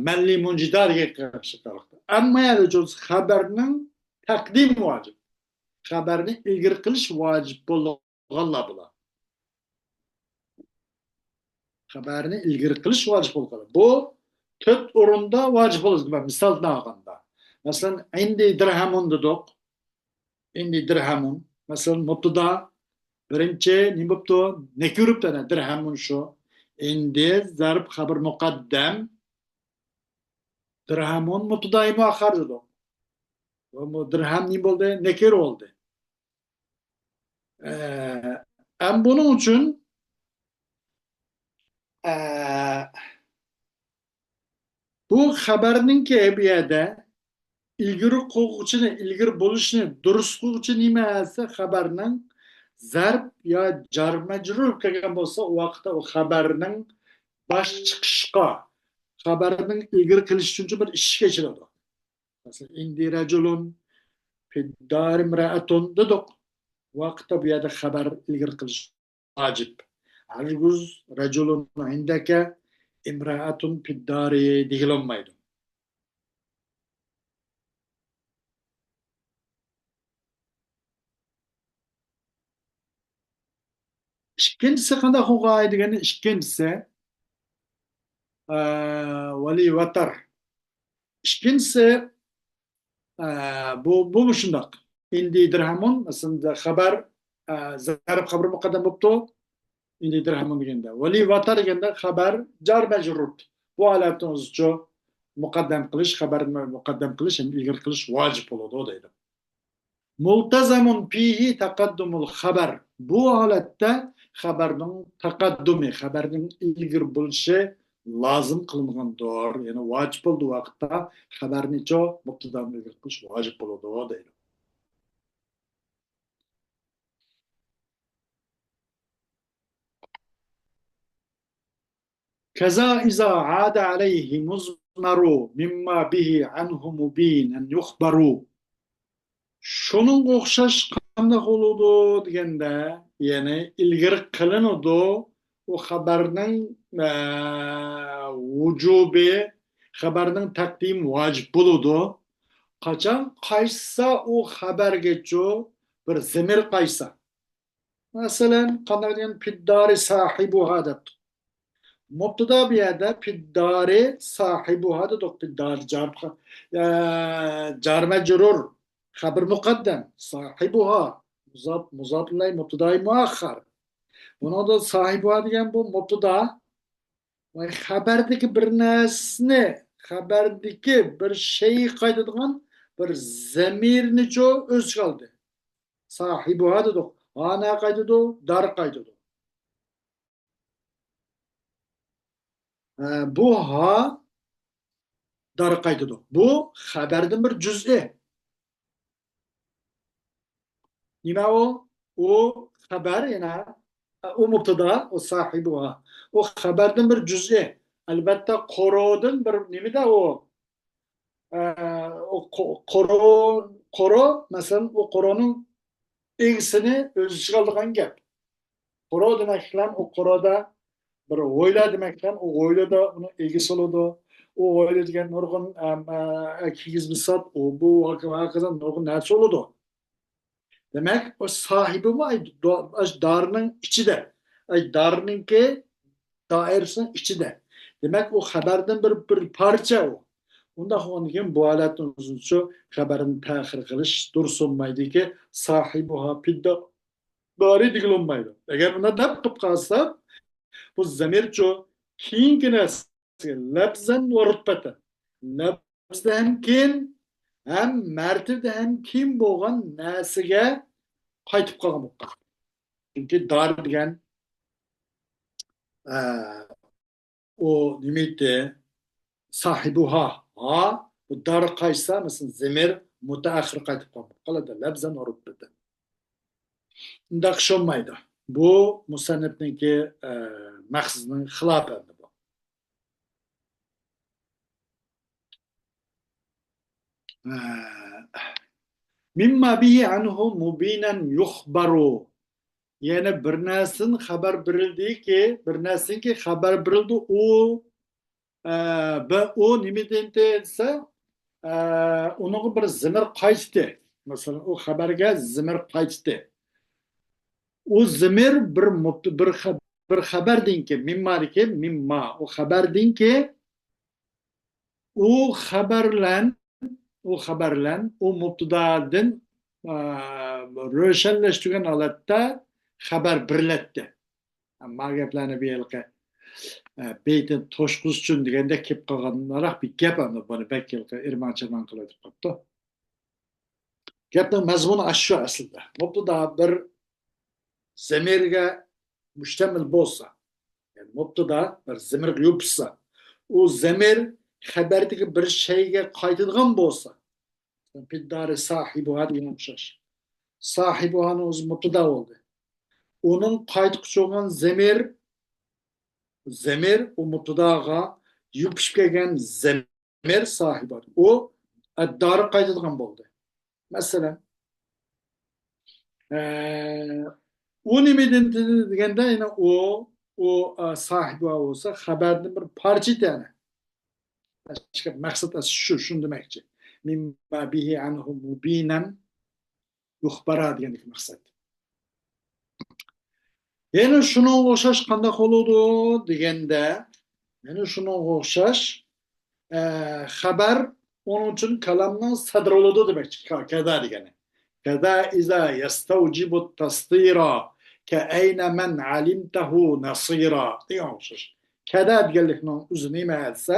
Melli muncidar karşı tarafta. Ama ya da haberinin takdim vacip. Haberini ilgiri kılış vacip bo'lganlar bular. Haberini ilgiri kılış vacip bo'lgan. Bu to'rt o'rinda vacip bo'ladi. Misal olganda. Masalan, indi dirhamun dedik. Indi dirhamun. Masalan, mubtada birinchi nima bo'pti? Ne ko'ribdi dirhamun shu. Indi zarb xabar muqaddam. Dirhamun mubtadai muaxxar dedik. Bu dirham nima bo'ldi? Nekir oldu. Hem bunun için bu haberninki bir yerde ilgiri qo'g'uvchini ilgiri bo'lishni durust qiluvchi nima esa haberning zarb yo jar majrur kelgan bo'lsa u vaqtda u haberning bosh chiqishga haberning ilgiri qilish uchun bir ish kechiradi. Masalan, indi rajulun fiddar imraatun dedik. Vaqtda bu yerda xabar ilgiri qilish vojib. Arguz rajulun indaka imraatun fiddari deyilolmaydi. İkincisi qanday qo'g'ay degani ikkinchisi vali vatar. İkincisi bu shundoq. Indi dirhamun aslında xabar zarb xabar muqaddam bo'libdi. Indi dirhamun deganda. Vali vatar deganda xabar jar majrur. Bu holatni o'zicha muqaddam qilish, xabarni muqaddam qilish, ilgari qilish vojib bo'ladi deydi. Multazamun fihi taqaddumul xabar. Bu holatda xabarning taqaddumi, xabarning ilgari bo'lishi lozim qilingandir. Ya'ni vojib bo'ldi vaqtda xabarni mubtadan ilgari qilish vojib bo'ladi deydi. Keza iza aada aleyhi muzmaru mimma bihi anhu mubin en yukhbaru. Şunun o'xshash qanday bo'ladi deganda, ya'ni ilgari qilinadi u xabarning vujubi, xabarning taqdim vojib bo'ladi. Qachon qaysa u xabargacha bir zamir qaysa. Masalan, qanday degan fiddari sahibuha debdi. Mubtada bir yerde fiddari sahibuha dedik. Fiddari jar majrur. Haber muqaddam sahibuha muzaf ilay mubtadai muaxxar. Buna da sahibuha degan bu mubtada ve haberdeki bir narsani, haberdeki bir şeyi qaydadigan bir zamirni o'z qoldi. Sahibuha dedik. Ana qaydadi, dar qaydadi. Bu ha dar qaydadi. Bu haberden bir cüz'i. Nima o? O haber yani o mubtada, o sahibuha. O haberden bir cüz'i. Elbette korodun bir nimi de o. Koro mesela o koronun egisini öz içine aldıgan gap. Koro demekten o koroda bir oyla demekten o oyla da onun egisi oldu. O oyla degen nurgun kigiz misat o bu hakikaten nurgun nersi oldu. Demek o sahibi var darının içi de. Darının ki dairesinin içi de. Demek o haberden bir parça o. Unda ondan bu alatın uzunçu haberini tahir kılış dursunmaydı ki sahibuha pidda bari digilunmaydı. Eğer buna dap kıp kalsa bu zamirço kiyinki nasi labzan ve rutbeten. Labzda hem kin hem mertibde hem kim boğan nasiga qaytib qolgan bo'lib qoldi. Chunki dar degan o nima deydi sahibuha ha bu dar qaysa masalan zemir mutaaxir qaytib qoladi labzan va rutbatan. Unda o'xshamaydi. Bu musannifniki maqsadining xilofi bu. Mimma bihi anhu mubinan yukhbaru. Yani bir narsadan xabar berildiki, bir narsadan xabar berildi o nima desa onun bir zimir qaytdi. Masalan, o xabarga zimir qaytdi. O zimir bir xabardan ki mimma o xabardan ki o xabarlan o mubtadadan ro'shanlashtirgan holatda xabar beriladdi. Ammo gaplarni bu yerga beytin to'shqiz uchun deganda kelib qolganroq bir gap ana buni bakilga irman-chirman qilib qolibdi. Gapning mazmuni shu aslida. Mubtada bir zamirga mushtamil bo'lsa, yani mubtada bir zamirga yopishsa, o zamir xabardagi bir shayga qaytadigan bo'lsa, piddari sahibuha degan o'xshash. Sahibuhani o'zi mubtada bo'ldi. Onun qaytquchi bo'lgan zamir o mubtadaga yopishib kelgan zamir sahibi. O addori qaytadigan bo'ldi. Masalan, o nimadan deganda yana o sahibi bo'lsa xabarning bir parcha tani. Maqsad shuni demoqchi. Mimma bihi anhu mubinan yukhbara degan maqsad. Yani şuna o'xshash qanday bo'ladi deganda, yani şuna o'xshash xabar onun uchun kalamning sadri bo'ladi demoqchi. Kada degani. Kada iza yastawjibu tasdira ka ayna man alimtahu nasira degan o'xshash. Kada deganlikning o'zi nima desa,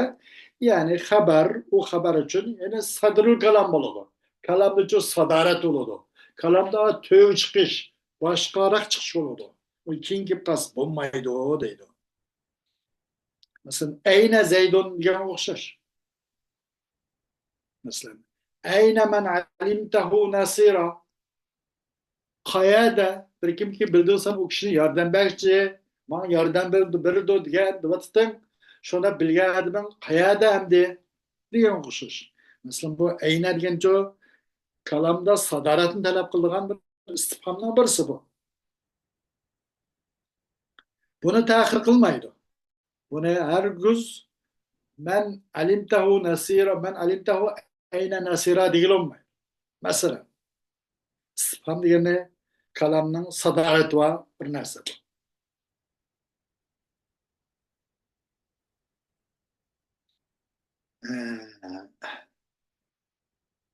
yani xabar o xabar uchun yani sadrul kalam bo'ladi. Kalamda uchun sadarat bo'ladi. Kalamda to'g chiqish, boshqaroq chiqish bo'ladi. O ikinci kas bulmaydı o deydi. Mesela eyne zeydun diyen okşar. Mesela eyne men alimtehu nasira. Kayada bir kim ki bildiyorsan o kişinin yardım bekçi, bana yardım berdi diye devatın. Şuna bilgi ben kayada hem diyen okşar. Mesela bu eyne diyen çoğu kalamda sadaratın talep kıldığın bir istifhamdan birisi bu. Bunu tahir kılmaydı. Bunu her güz men alimtehu nasira, men alimtehu eyne nasira değil olmaydı. Mesela istifham diyene kalamның sadaret var bir narsa.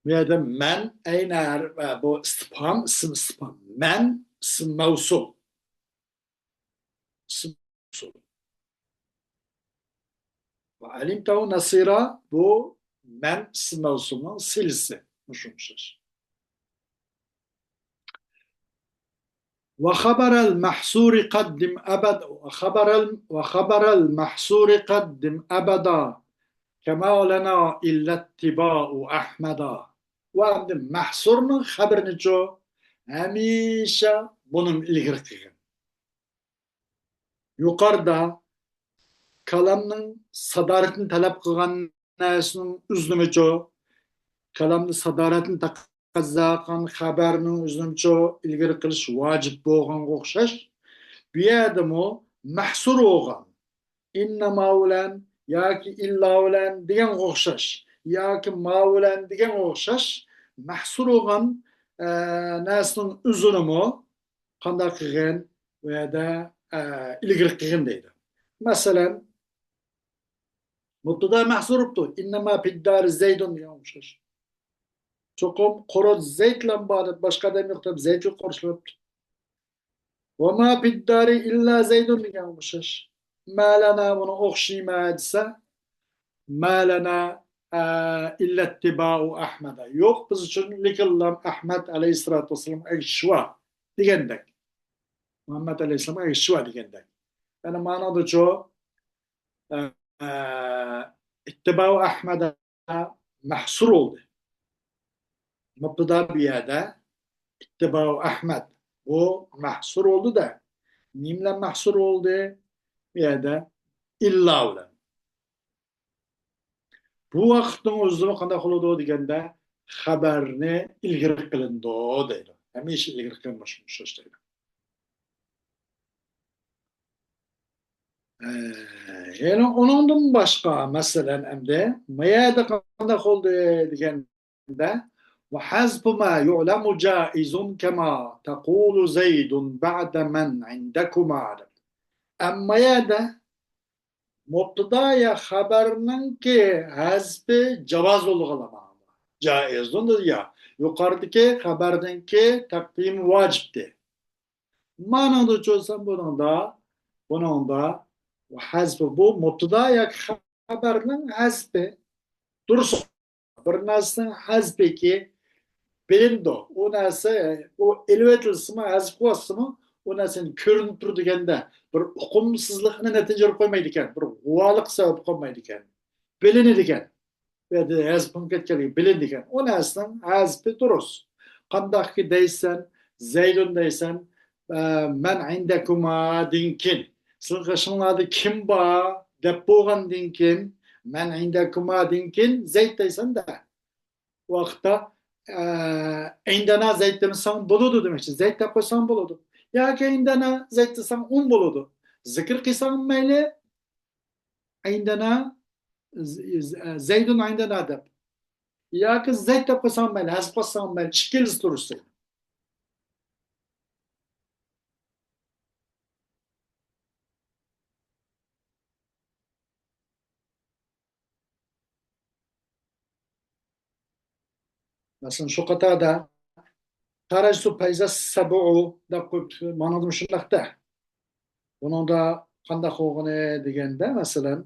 Bu yerda men eyne bu istifham, istifham. Men isim mevsul. Alimtehu nasira bu men isim mevsulun silsi. Muşumsuz. وخبر المحصور قدم أبد وخبر المحصور قدم أبدا كما لنا إلا اتباع أحمدا وعند محصور من خبر نجو هميشة bunun ilgili kılın. Yukarıda kalamның sadaretini talep kılgan nesinin üzlümücü, kalamның sadaretini taqazzaqan xabarning o'zimcha ilgari qilish vojib bo'lganga o'xshash bu yerda mahsur bo'lgan inna maulan yoki illaulan degan o'xshash yoki maulan degan o'xshash mahsur bo'lgan narsaning uzunimi qanday qilgan bu yerda ilgari qilgan deydi. Masalan Mubtada mahsuruptu. İnnemâ fiddâri zeydun diyormuşuz. Çokum koro zeytle bağlı başka demektir. Zeyd yok konuşuluptu. Ve ma fiddâri illa zeydun diyormuşuz. Mâlena bunu okşayma etse mâlena illa ittibâ'u Ahmed'e. Yok biz için likillam Ahmed aleyhissalatu vesselam eşva digendek. Muhammed aleyhisselam eşva digendek. Yani manada çoğu ittibâ'u Ahmed'e mahsur oldu. Mubtada bir yerde ittibâ'u Ahmed. Bu mahsur oldu da nimle mahsur oldu bir yerde illa ulan. Bu vaqtning o'zida qanday qiladi deganda xabarni ilgari qilindi deydi. Hamisha ilgari qilinmoqchi deydi. Yani onundan başqa masalan endi mayada qanday qildi deganda وحسب ما يعلم جائز كما تقول زيد بعد من عندكما. Amma ya da Mubtadaya haberinin ki hasbi cevaz olgalama. Caizdir ya. Yukarıdaki haberden ki takdim vacipti. Manada çözsem bunun da hasbi bu mubtadaya haberinin hasbi dursun. Bir nasıl hasbi ki bilindi. O nasıl o elvetilsi mi hasbi olsun mu o nasıl körünüp durdu degende bir uqumsizlikni natija qo'ymaydi ekan, bir g'uvalik sabab qolmaydi ekan. Bilinadi ekan. Ve de hazbun ketganligi bilindi ekan. O narsaning hazbi durust. Qandaqki deysan, Zeydun deysan, man indakuma dinkin. Sizlar qashinglarda kim bor deb bo'lgandan keyin man indakuma dinkin Zeyd deysan da. O vaqtda indana Zeyd demesang bo'ladi demoqchi. Zeyd deb qo'ysang bo'ladi. Yoki indana Zeyd desang bo'ladi. Zikr qilsang mayli, indana Zeydun indana deb. Yoki Zeyd deb qo'ysang mayli, hazb qilsang mayli, ikkalasi tursin. Masalan, shu qatorda qarajtu payza sab'u deb qo'yib ma'noda shundaqda. Buni da qanday qilgani deganda, masalan,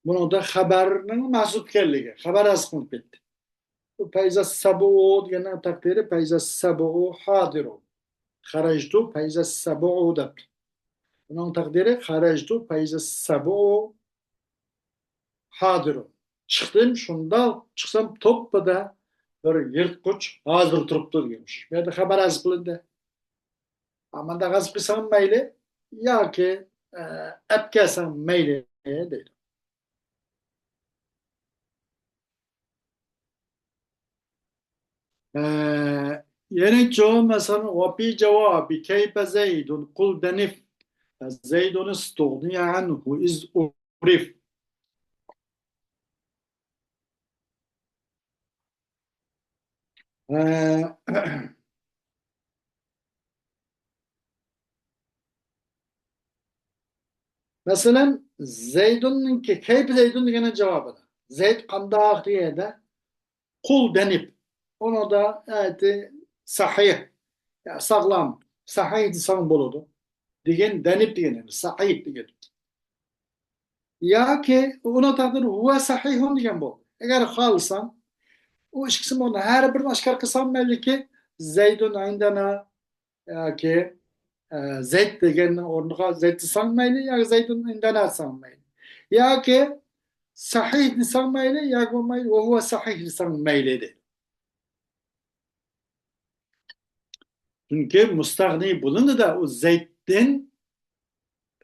buni da xabarning mahzub ekanligi, xabar az qilib ketdi. Payza sab'u deganning taqdiri payza sab'u hadirun. Xarajtu payza sab'u deb. Bunun taqdiri xarajtu payza sab'u hadirun. Chiqdim, shunda chiqsam to'ppada bir yirtqich hozir turibdi deganmish. Bu yerda xabar az qilindi. Amanda g'azb qilsam mayli yoki apkasam mayli deydi. Yani çoğu mesela وفي جواب كيف زيد قل دنف زيد استغني عنه إذ أعرف. Mesela Zeyd'in ki keyf Zeyd'in degene cevabı. Zeyd kandak diye de kul denip onu da evet sahih ya sağlam sahih insan buludu. Degen denip degen sahih degen. Ya ki ona tadır huve sahihun degen bu. Eğer halsan o ikisi onu her bir aşkar kısam belli ki Zeyd'in indana ya ki Zeyd degen ornuğa Zeyd'i sanmaylı ya Zeyd'in indana sanmaylı. Ya ki sahih sanmaylı ya olmaylı o huve sahih sanmaylı. Çünkü müstahni bulundu da o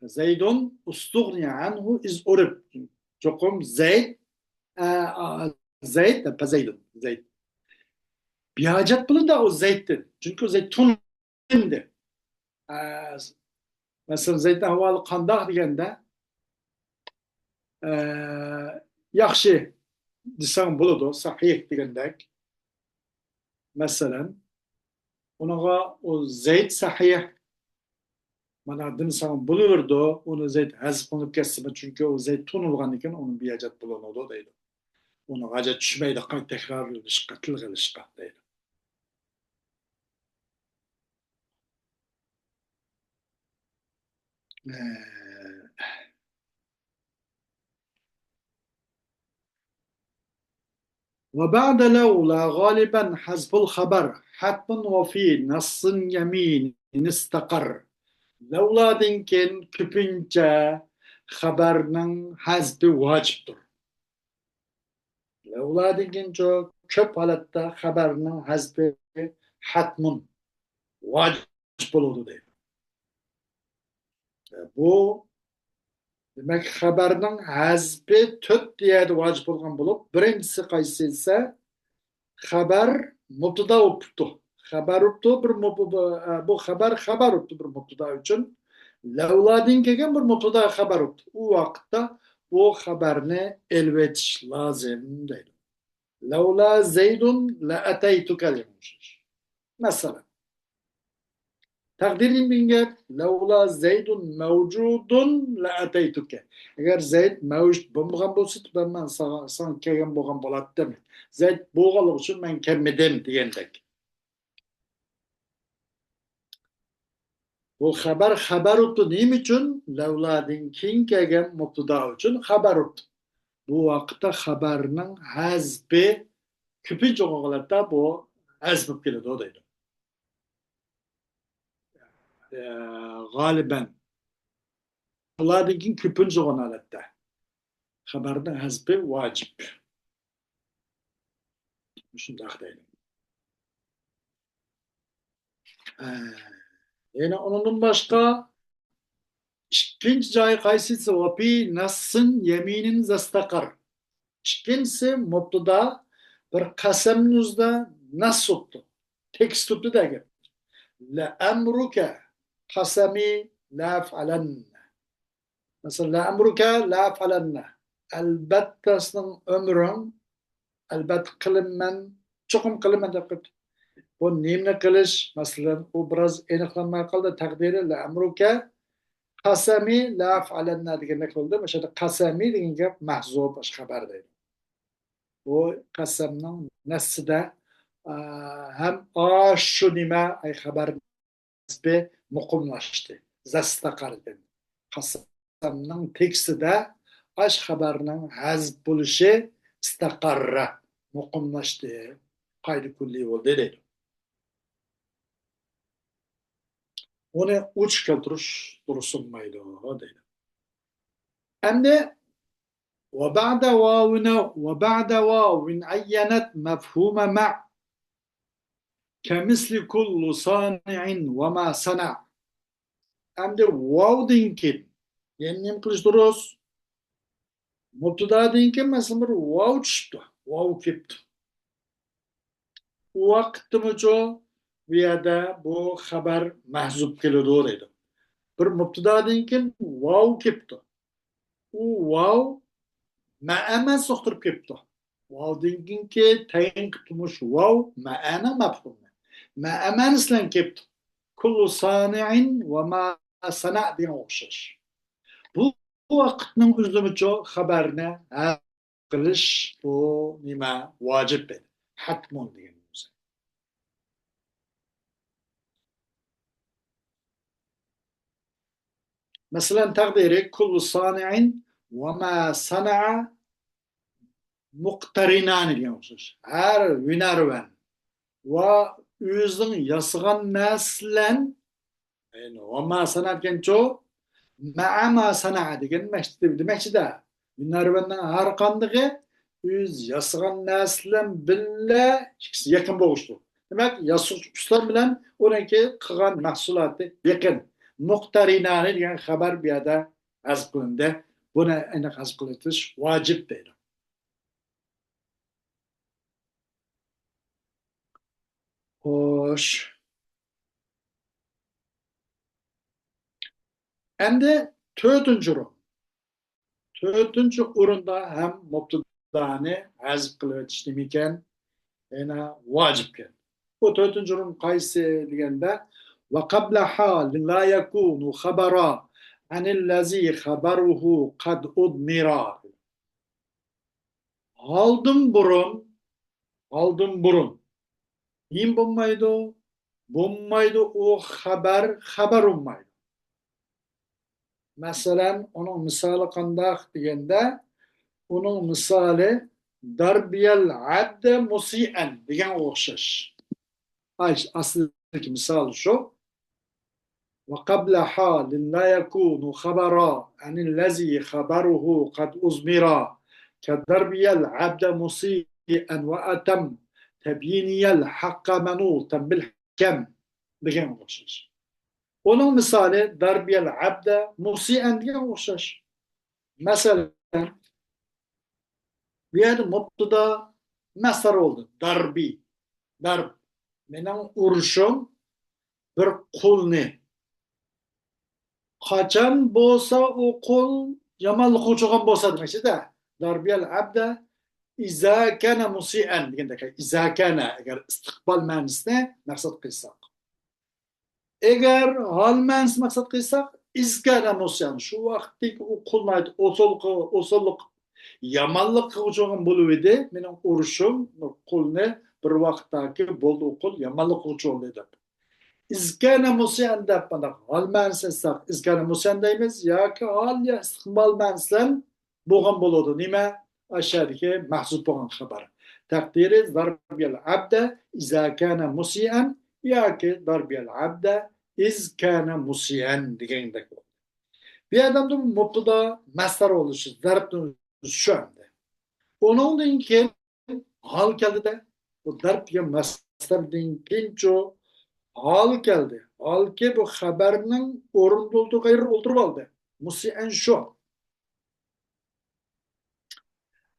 Zeydun ustugni anhu iz urib. Çokum Zeyd de pa Zeydun. Zeyd. Bir hacet bulundu da o Zeyd'tin. Çünkü o Zeyd'tun indi. Mesela Zeyd'den havalı kandak degende yaxşı desem buludu. Sahih degendek. Mesela onağa o Zeyd sahih Mana dinsan buluverdi, onu zeyt hazb kılıp kesme çünkü o zeyt tunulgan iken onun bir acet bulundu deydi. Onu acet düşmeydi, tekrar kılışka, tıl kılışka deydi. وبعد لولا غالبا حذف الخبر حتما وفي نص يمين استقر لولا dinken küpünce haberinin hazbi vaciptir. Levla dinken çok köp halatta haberinin hazbi hatmun vacip oldu deydi. Bu demek haberinin hazbi töt diye de vacip olgan bulup birincisi kaysi ise haber mubtada optu. Haber optu bir bu haber optu bir mubtada için. Levladin kegen bir mubtada haber optu. O vakitte bu haberini elvetiş lazım değil. Levla zeydun la ateytuke demiştir. Mesela takdirin binger levla zeydun mevcudun la ateytuke. Eğer zeyd mevcut bulmagan bolsa ben sana kegen bolgan bolat demek. Zeyd bolgalık için ben kelmedim diyendek. Bu haber uttu neyim için? Levladin kin kegen mubtada için haber uttu. Bu vakitte haberinin hazbi küpünce oğulatta bu hazbip geldi o deydi. Ee, Galiben Levladin kin küpünce oğulatta. Haberinin hazbi vacip. Şundak deydi. Yani onun başka İkinci cayı kaysisi vapi nasın yeminin zastakar. İkincisi mubtada bir kasemnuzda nas tuttu. Tekst tuttu da gel. La emruke kasemi la falenne. Mesela la emruke la falenne. Elbette senin ömrün elbette kılınmen çokum kılınmen de kıt. Bu nimne kılış mesela bu biraz eneklanmaya kaldı takdiri la emruke kasemi la af'alenna degenek oldu. Mesela kasemi degan gap mahzub xabar deydi. Bu qasamning nasida hem shu nima ay xabar nisbi muqimlashdi. Zastaqardi. Qasamning tekstida ash xabarning hazb bo'lishi istaqarra muqimlashdi. Qaydi kulli bo'ldi deydi. Uni uch keltirish dursunmaydi deydi. Endi وبعد واو عينت مفهوم مع كمثل كل صانع وما صنع endi vav dinkin yani nem kılıç duruz mubtada dinkin mesela bir vav çıktı vav kipti o vakitimizce bu yerde bu haber mahzub keliyor deydi bir mubtada dinkin vav kipti o vav ma'ama so'qtirib ketdi. Vovdinki tayin qilmish vov ma'ana mafhum. Ma'aman islan ketdi. Kullu sani'in va ma sana degan o'xshash. Bu vaqtning o'zimicha xabarni qilish bu nima vojib edi. Hatmun degan bo'lsa. Masalan taqdiri kullu sani'in va ma sana'a muqtarinani degan o'xshash. Har vinarvan va o'zining yasagan narsalan yani ma sanatkencho ma'ama sana degan demakchida vinarvanning har qandig'i o'z yasagan narsalan billa ikkisi yaqin bo'lishdi. Demak, yasuq ustoz bilan uninki qilgan mahsuloti yaqin. Muqtarinani degan xabar bu yerda hazb qilindi. Buni aniq hazb qilish vojib deydi. Xo'sh. Endi to'rtinchi o'rinda ham mubtadani hazb qilib o'tish nima ekan? Yana vojibkan. Bu to'rtinchi o'rin qaysi deganda وقبل حال لا يكون خبرا عن الذي خبره قد أضمر. Aldım burun, aldım burun. Neyim bulmaydı? Bulmaydı o haber olmaydı. Mesela onun misali qandaq degende, onun misali darbiyel abde musi'en degan o'xshash. Aslidagi misol shu. وقبل حال لا يكون خبرا عن الذي خبره قد أزمرا كدربي العبد مسيئا وأتم تبييني الحق منوطا بالحكم degan o'xshash. Onun misali darbiyal abda musian degan o'xshash. Masalan, bu yerda mubtada masdar oldu. Darbi, darb. Mening urushim bir qulni. Qachon bo'lsa u qul yomonlik qiluvchigan bo'lsa demakchida. Darbiyal abda iza kana musian deganda, iza kana agar istiqbol ma'nosini maqsad qilsak. Eğer halmens maksat kıysak, izgara musyan. Şu vakti o kulmaydı, osoluk, yamanlık kılacağım buluydu. Benim uruşum, kul ne? Bir vakittaki bol kul, yamanlık kılacağım dedi. İzgara musyan da bana halmens etsek, izgara musyan deyimiz, ya ki hal ya istikbal mensen, boğan buludu. Nime? Aşağıdaki mahzup boğan haber. Takdiri zarbiyel abde, izâ kâne musyan, yoki darbiyal abda iz kana musian degandek bo'ldi. Bir adamda mubtada masdar bo'lishi, zarbni shu anda. Undan keyin hal keldida, bu darb degan masdardan keyincho hal keldi. Halki bu xabarning o'rinda o'tirib oldi. Musian shu.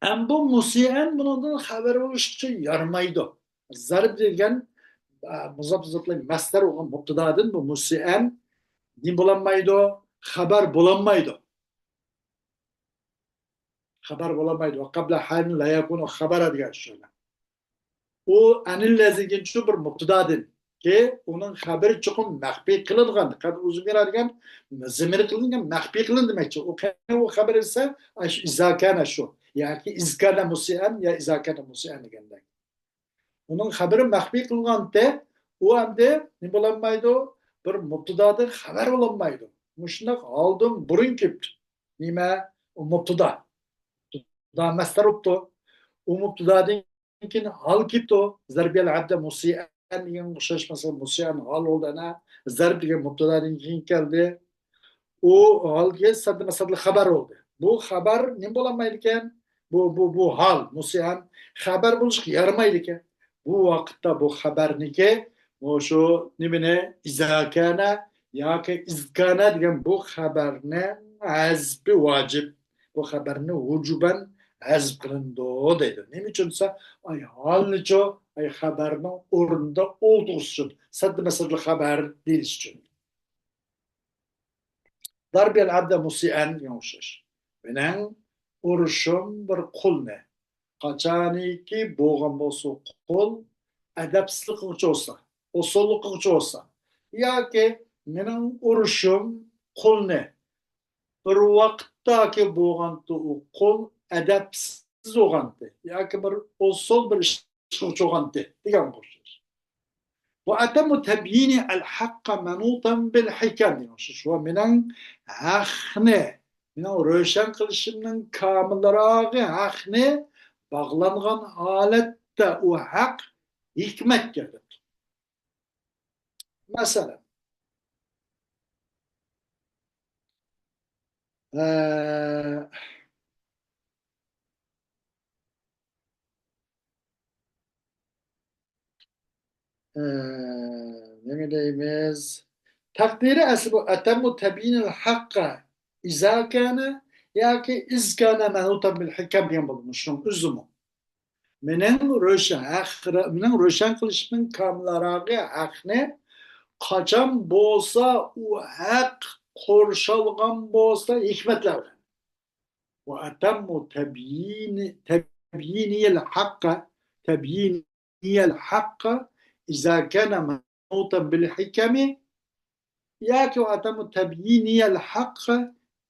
Ham bu musian bundan xabar bo'lishga yaramaydi. Zarb degan muzafzatlar masdar olan mubtadadan bu musian ne bulanmaydı? Haber bulanmaydı. Haber bulanmaydı. Ve kabla halin la yakunu habara diye şöyle. O anillezigin şu bir mubtadadan ki onun haberi çok mahfi kılıngan. Kad uzun bir argan zimir kılıngan mahfi kılın demekçi. O haber ise izakana şu. Yani izkana musian ya izakana musian degandek. Onun haberi mahfi kılıngan de o anda ne bulanmaydı? Bir mubtadadan haber bulanmaydı. Muşnak aldım burun kipti. Nime? O mubtada. Da masdar optu. O mubtadadan kin hal kipti o. Zarbiyel abde musiyen degan o'xshash mesela musiyen hal oldu ana. Zarb degan mubtadadan kin keldi. O halga sadda masadlı haber oldu. Bu haber ne bulanmaydı ekan? Bu hal musiyen haber buluşuk yaramaydı ekan. Bu vakitte bu haberniki şu nimine izakana ya ki izkana degan bu haberni azbi vacib. Bu haberni vücuben azb qilindi deydi. Nima uchunsa ay halnicho ay haberni o'rnida o'ldirish uchun. Sadda masadli haber deyilish uchun. Darbiyal abda musian o'xshash. Mening urushim bir qulni. Qachoniki bo'lgan bo'lsa qul adabsizlik qiluvchi bo'lsa, usullik qiluvchi bo'lsa yoki mening urushim qulni bir vaqtdagi bo'lganda u qul adabsiz bo'lganda yoki bir usul bir ish qiluvchi bo'lganda degan o'xshash. Bu atamu tabyini al-haqqa manutan bil hikam demoqchi. Va mening haqni, mening ro'shan qilishimning komillariga haqni bağlangan holatda u haq hikmatgadir. Mesela ne deyimiz? Takdiri asli bu atammu tabyinil hakka izâ kâne ya ki iz kâne menutan bil hikam diyen bulmuşum. Üzümü. Mening ro'shan qilishning komillariga haqni qachon bo'lsa u haq qo'rshalgan bo'lsa hikmatlar bilan. Va atammu tabyiniyal haqqa iza kana manutan bil hikami ياك وعدم تبيين الحق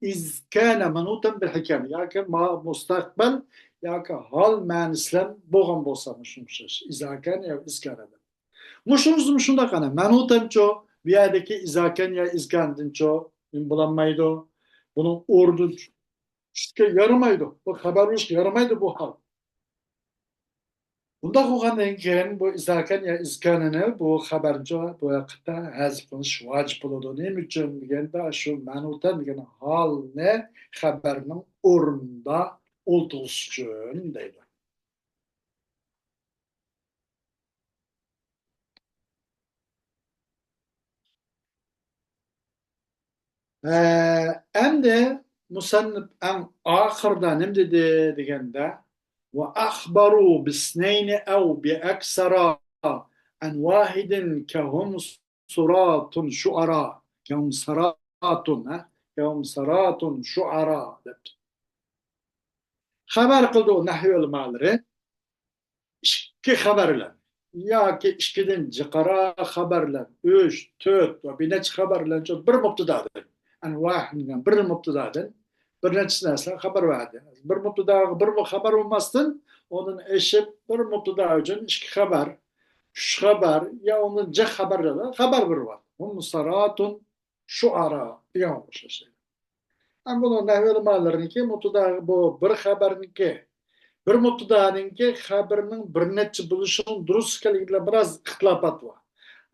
إذ كان منوطا بالحكام ياك ما مستقبل ياك هل ما نسلم بوغم بوسا مش إذا كان يا إذ كان مشروع şunda kana manutanço biyadaki izaken ya izkandinço bulanmaydı. Bunun ordu işte yaramaydı. Bu habermiş yaramaydı bu hal. Bunda koğandan keyin bu izaken ya izkanını bu haberço bu yakıtta hazip kılış vacip oldu. Ne için degende şu manutan degen hal ne haberinin orunda olduğusun deydi. Hem de musannif en ahırda ne dedi degende ve ahbaru bisneyni ev bi eksara en vahidin kehum suratun şuara kehum saratun kehum saratun şuara dedi. Haber kıldı o nahiyel malları iki haberler. Ya ki işkiden cikara haberler. Üç, dört ve bir neç haberler çok bir mubtadadır. Yani vahid bir mubtadadır. Bir neç nesle haber verdi. Bir mubtada bir haber olmasın. Onun eşi bir mubtada için iki haber. Üç haber ya onun ceh haberler. Haber bir var. Hum saratun şuara. Ya o şey. Yani bunun nehvel mallarını ki mubtada bu bir haberinin bir mubtadaninki xabarning bir necha bo'lishining durust ekanligiga biroz ixtilofat bor.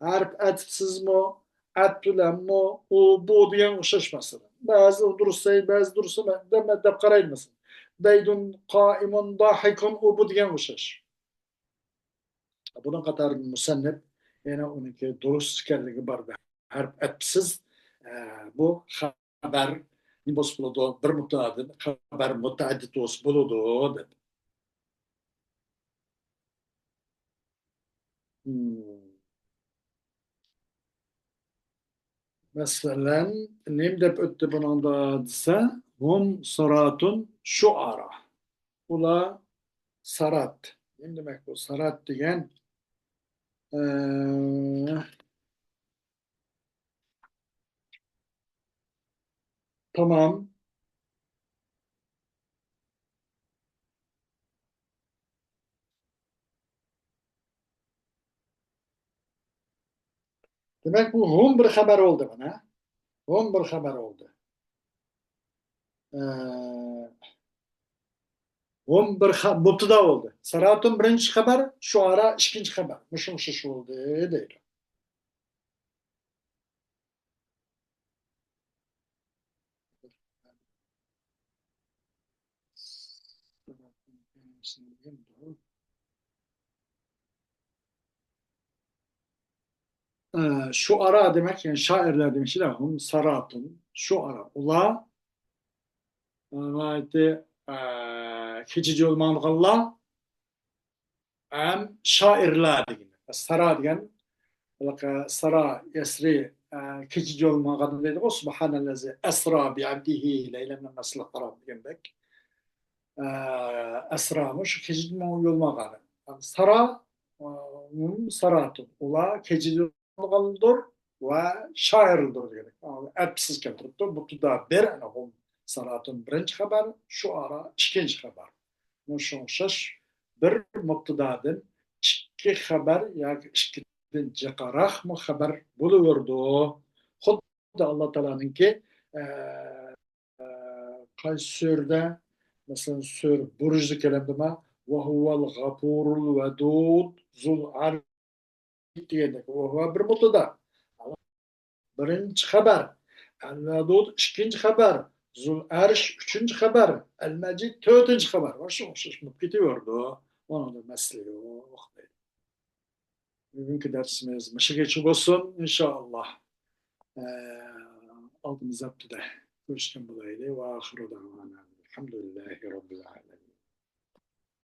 Harf atfsizmi, at bilanmi, u bu degan o'xshash masala. Ba'zi durust, ba'zi durust deb qaraydi masalan. Daydun qoimun dohikun u bu degan o'xshash. Buni qatori musannif yana uniki durust ekanligi borda. Harf atfsiz bu xabar nima bo'ladi? Bir mubtadadan xabar mutaaddid bo'ladi deb. Hmm. Mesela nemdep öttü bunun da dese hum saratun şuara. Ula sarat. Ne demek bu? Sarat diyen tamam. Demek bu hum bir haber oldu bana. Hum bir haber oldu. Hum bir mubtada oldu. Saratun birinci haber, şuara ikinci haber. Mışım oldu değil. Şu ara demek yani şairler demek ki hum saratun şu ara ula ayeti keçici olmanlıqalla hem şairler degan sara degan sara yasri keçici olmanlıqalla deydi o subhanallazi asra bi abdihi leyla min masl haram degandek asramış keçici olmanlıqalla sara saratun ula keçici olmanlıqaldır ve şairdir dedik. Epsiz keltiripti. Bu da bir anahum saratın birinci haber, şu ara ikinci haber. Şunşaş bir mubtadadan iki haber ya ikiden cekarak mı haber buluyordu. Xuddi Allah Teala'nınki qaysi sürde mesela sür burujlu kelamda ve huvel gafurul vedud zul arş degandek. Bu bir mubtada. Birinci haber. El-Vedud ikinci haber. Zul Erş üçüncü haber. El-Mecid dördüncü haber. Var şu şaşmış gidiyordu. Onun da mesleği o. Bugünkü dersimiz meşe geçik olsun inşallah. Ee, aldığımız haftada görüşken bulaydı. Ve ahiru davana. Elhamdülillahi Rabbil alemin.